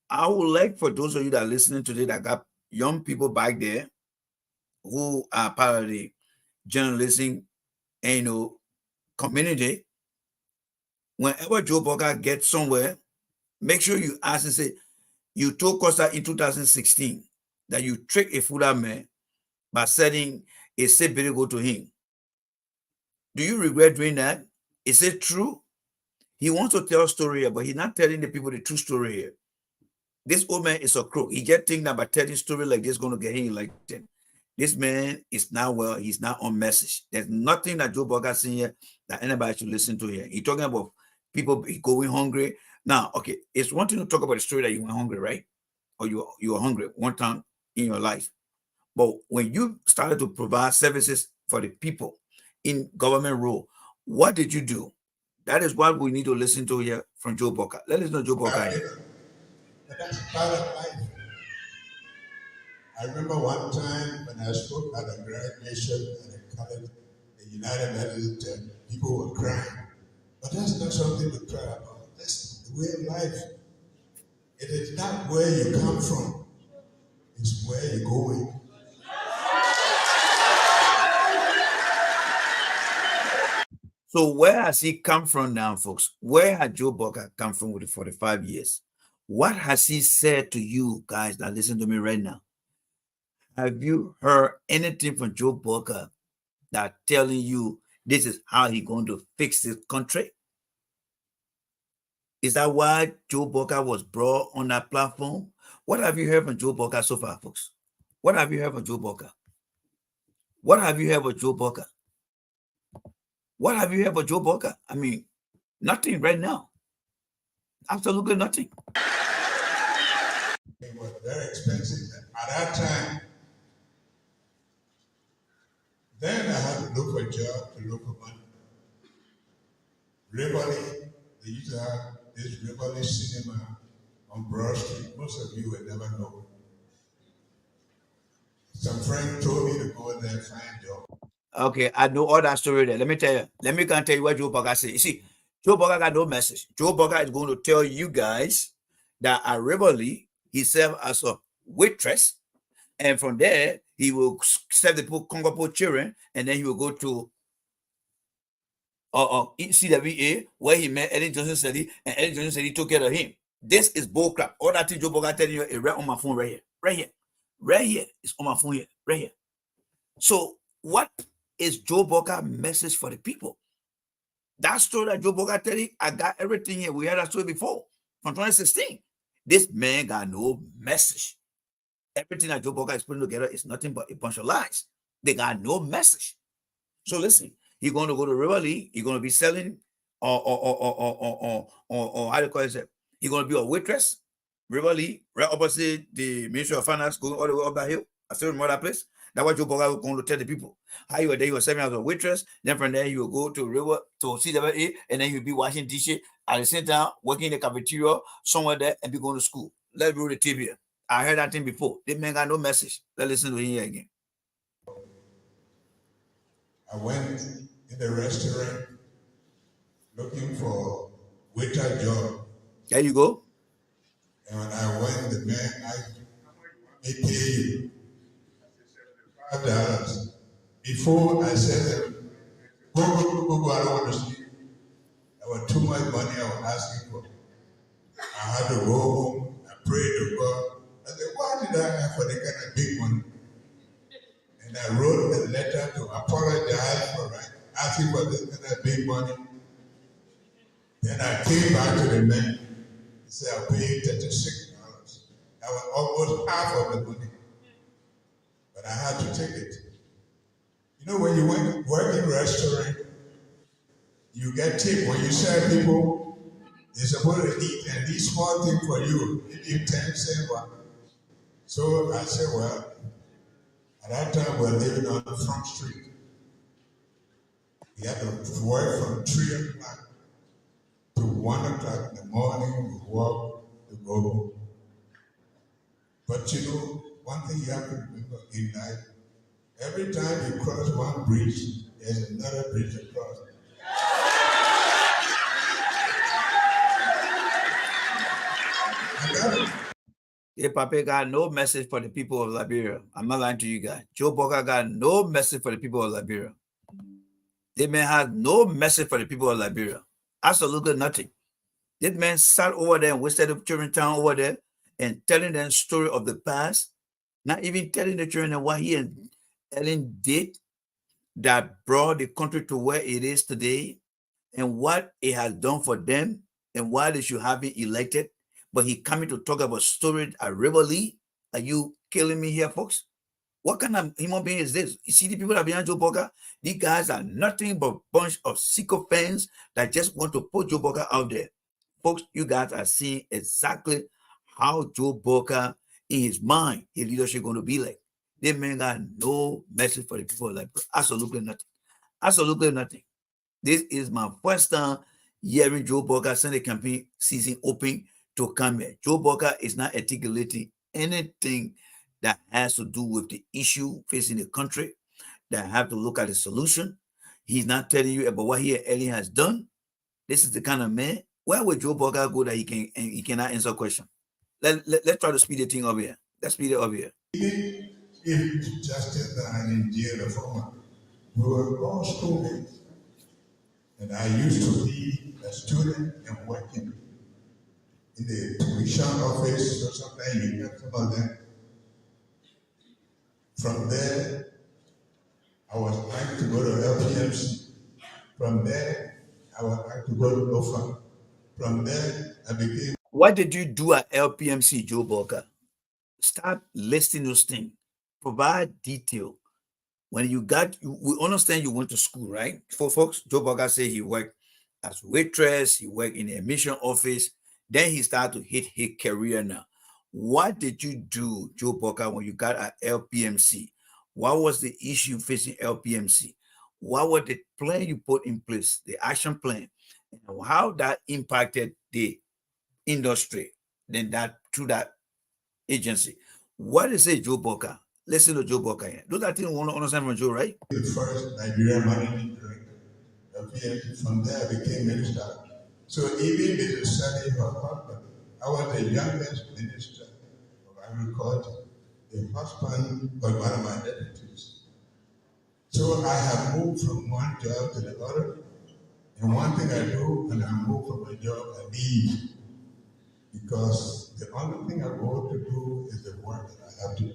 I would like for those of you that are listening today that got young people back there who are part of the journalism and community, whenever Joe Boca gets somewhere, make sure you ask and say, you told Costa in 2016 that you tricked a Fuda man by sending a safe go to him. Do you regret doing that? Is it true? He wants to tell a story here, but he's not telling the people the true story here. This old man is a crook. He just thinks that by telling story like this is going to get him like that. This man is not well. He's not on message. There's nothing that Joe Boga saying here that anybody should listen to here. He's talking about people going hungry. Now, okay, it's one thing to talk about the story that you went hungry, right? Or you were hungry one time in your life. But when you started to provide services for the people in government role, what did you do? That is what we need to listen to here from Joe Boga. Let us know Joe Boga here. But that's part of life. I remember one time when I spoke at a graduation at a college, the United Methodist, people were crying. But that's not something to cry about. That's the way of life. It is not where you come from. It's where you're going. So where has he come from now, folks? Where has Joe Boga come from with the 45 years? What has he said to you guys that listen to me right now? Have you heard anything from Joe Boga that telling you this is how he's going to fix this country? Is that why Joe Boga was brought on that platform? What have you heard from Joe Boga so far, folks? What have you heard from Joe Boga? What have you heard about Joe Boga? What have you heard about Joe Boga? I mean, nothing right now. Absolutely nothing. It was very expensive at that time. Then I had to look for a job to look for money. Rivoli, they used to have this Rivoli cinema on Broad Street. Most of you would never know. Some friend told me to go there and find a job. Okay, I know all that story there. Let me tell you. Let me tell you what Joe Boga said. You see, Joe Boga got no message. Joe Boga is going to tell you guys that at Rivoli, he served as a waitress. And from there, he will serve the Congo children, and then he will go to CWA, where he met Ellen Johnson Sally, and Ellen Johnson Sally took care of him. This is bullcrap. All that thing Joe Boga telling you is right on my phone right here. Right here. Right here. It's on my phone here. Right here. So what is Joe Boga message for the people? That story that Joe Boga telling, I got everything here. We had that story before from 2016. This man got no message. Everything that Joe Boga is putting together is nothing but a bunch of lies. They got no message. So listen, he's going to go to Rivoli. He's going to be selling or how do you call it? He's going to be a waitress. Rivoli, right opposite the Ministry of Finance, going all the way up that hill. I still remember that place. That's what Joe Boga was going to tell the people. How you were there, you were serving as a waitress. Then from there, you will go to River to CWA, and then you'll be washing dishes at the same time, working in the cafeteria somewhere there, and be going to school. Let's roll the tape here. I heard that thing before. This man got no message. Let's listen to him here again. I went in the restaurant looking for waiter job. There you go. And when I went, the man asked me, pay you $5. Before I said, go, I don't want to sleep. There was too much money I was asking for. I had to go home and pray to God. I said, why did I have for the kind of big money? And I wrote a letter to apologize for asking for this kind of big money. Then I came back to the man. He said, I'll pay you $36. That was almost half of the money. But I had to take it. You know, when you work in a restaurant, you get tip. When you serve people, they're supposed to eat, and these small thing for you, they give 10 cents. So I said, well, at that time we were living on the front street. We had to work from 3 o'clock to 1 o'clock in the morning. We walk to go home. But you know, one thing you have to remember in life, every time you cross one bridge, there's another bridge across. Yeah, Papa got no message for the people of Liberia. I'm not lying to you guys. Joe Boca got no message for the people of Liberia. This man has no message for the people of Liberia. Absolutely nothing. This man sat over there and wasted the children town over there and telling them story of the past, not even telling the children what he and Ellen did that brought the country to where it is today and what it has done for them and why they should have been elected. But he coming to talk about story at Riverly. Are you killing me here, folks? What kind of human being is this? You see the people that are behind Joe Boca? These guys are nothing but a bunch of sycophants that just want to put Joe Boca out there. Folks, you guys are seeing exactly how Joe Boca, in his mind, his leadership going to be like. This man got no message for the people of Liberia. Absolutely nothing. Absolutely nothing. This is my first time hearing Joe Boca send the campaign season open to come here. Joe Boca is not articulating anything that has to do with the issue facing the country, that have to look at the solution. He's not telling you about what he and Ellie has done. This is the kind of man. Where would Joe Boca go that he cannot answer a question? Let's try to speed the thing up here. Let's speed it up here. If Justice and in jail, the former, we were all students. And I used to be a student and working in the tuition office, so sometimes you get some of them. From there, I was trying to go to LPMC. From there, I was trying to go to OFA. From there, I became. What did you do at LPMC, Joe Boca? Start listing those things. Provide detail. When you got, we understand you went to school, right? For folks, Joe Boca said he worked as waitress, he worked in the admission office. Then he started to hit his career now. What did you do, Joe Boca, when you got at LPMC? What was the issue facing LPMC? What was the plan you put in place, the action plan, and how that impacted the industry, then that through that agency? What is it, Joe Boca? Listen to Joe Boca here. Those are things we want to understand from Joe, right? The first Nigerian managing director, LPMC. From there, I became minister. So even Mrs. Sally, her husband, I was the youngest minister of agriculture. The husband was one of my deputies. So I have moved from one job to the other. And one thing I do when I move from a job, I leave. Because the only thing I go to do is the work that I have to do.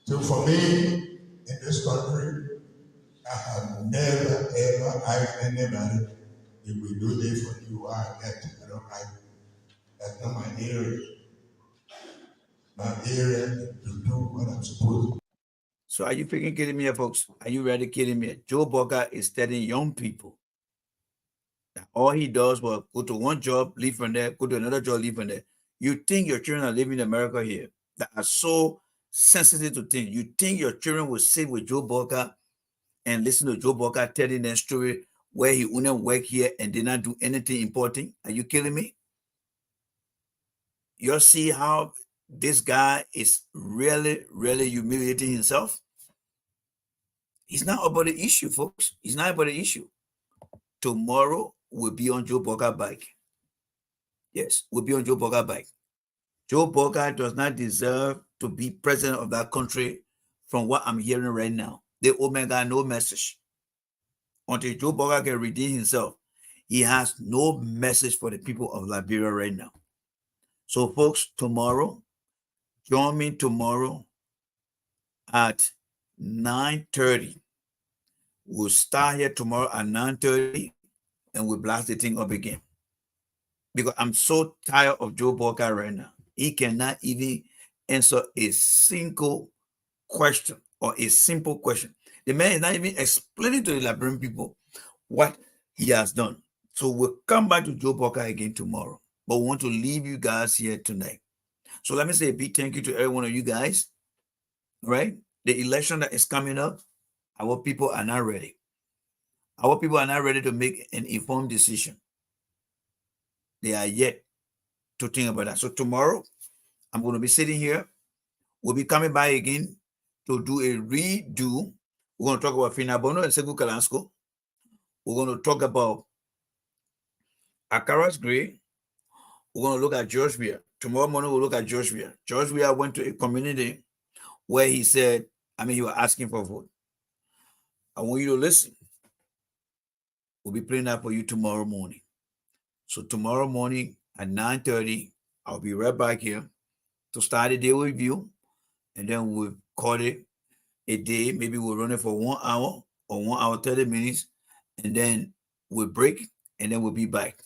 So for me, in this country, I have never, ever asked anybody, if we do this for you, I don't like it. That's not my area. My area is to do what I'm supposed to do. So are you freaking kidding me, folks? Are you really kidding me? Joe Boca is telling young people that all he does was go to one job, leave from there, go to another job, leave from there. You think your children are living in America here that are so sensitive to things. You think your children will sit with Joe Boca and listen to Joe Boca telling their story where he wouldn't work here and did not do anything important? Are you killing me? You see how this guy is really, really humiliating himself? He's not about the issue, folks. He's not about the issue. Tomorrow we'll be on Joe Boca bike. Yes, we'll be on Joe Boca bike. Joe Boca does not deserve to be president of that country from what I'm hearing right now. The Omega no message. Until Joe Boca can redeem himself, he has no message for the people of Liberia right now. So, folks, tomorrow, join me tomorrow at 9:30 We'll start here tomorrow at 9:30 and we'll blast the thing up again. Because I'm so tired of Joe Walker right now. He cannot even answer a single question or a simple question. The man is not even explaining to the Liberian people what he has done. So we'll come back to Joe Walker again tomorrow. But we want to leave you guys here tonight. So let me say a big thank you to every one of you guys. Right? The election that is coming up, our people are not ready. Our people are not ready to make an informed decision. They are yet to think about that. So tomorrow, I'm going to be sitting here. We'll be coming by again to do a redo. We're going to talk about Finabono and Segu Kalansko. We're going to talk about Akaras Gray. We're going to look at George Weah. Tomorrow morning, we'll look at George Weah. George Weah went to a community where he said, he was asking for a vote. I want you to listen. We'll be playing that for you tomorrow morning. So tomorrow morning at 9:30, I'll be right back here to start a day review. And then we'll call it a day. Maybe we'll run it for 1 hour or 1 hour, 30 minutes. And then we'll break and then we'll be back.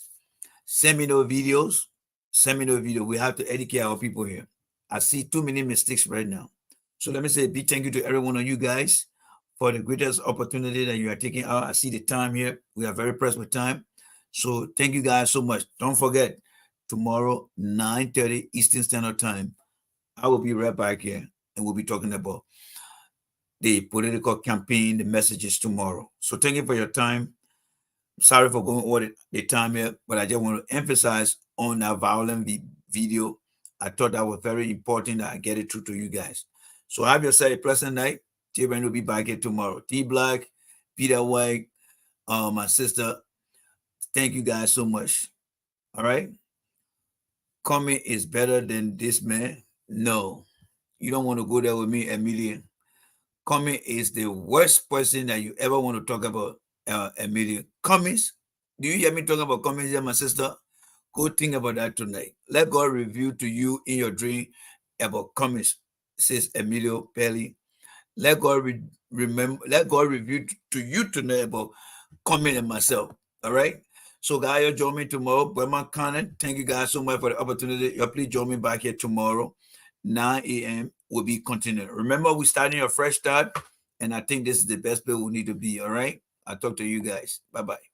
Send me those videos. Send me those videos. We have to educate our people here. I see too many mistakes right now. So let me say a big thank you to every one of you guys for the greatest opportunity that you are taking out. I see the time here. We are very pressed with time. So thank you guys so much. Don't forget, tomorrow, 9:30 Eastern Standard Time, I will be right back here and we'll be talking about the political campaign, the messages tomorrow. So thank you for your time. Sorry for going over the time here, but I just want to emphasize on that violent video. I thought that was very important that I get it through to you guys. So have yourself a pleasant night. T-Ben will be back here tomorrow. T-Black, Peter White, my sister. Thank you guys so much. All right. Coming is better than this man. No, you don't want to go there with me, Emilia. Coming is the worst person that you ever want to talk about, Emilia. Cummings, do you hear me talking about Cummings here, my sister? Go think about that tonight. Let God reveal to you in your dream about Cummings, says Emilio Pelli. Let God let God reveal to you tonight about Cummings and myself. All right. So guys, you'll join me tomorrow. Burma Cannon, thank you guys so much for the opportunity. You'll please join me back here tomorrow, 9 a.m. We'll be continuing. Remember, we're starting a fresh start, and I think this is the best place we need to be. All right. I'll talk to you guys. Bye-bye.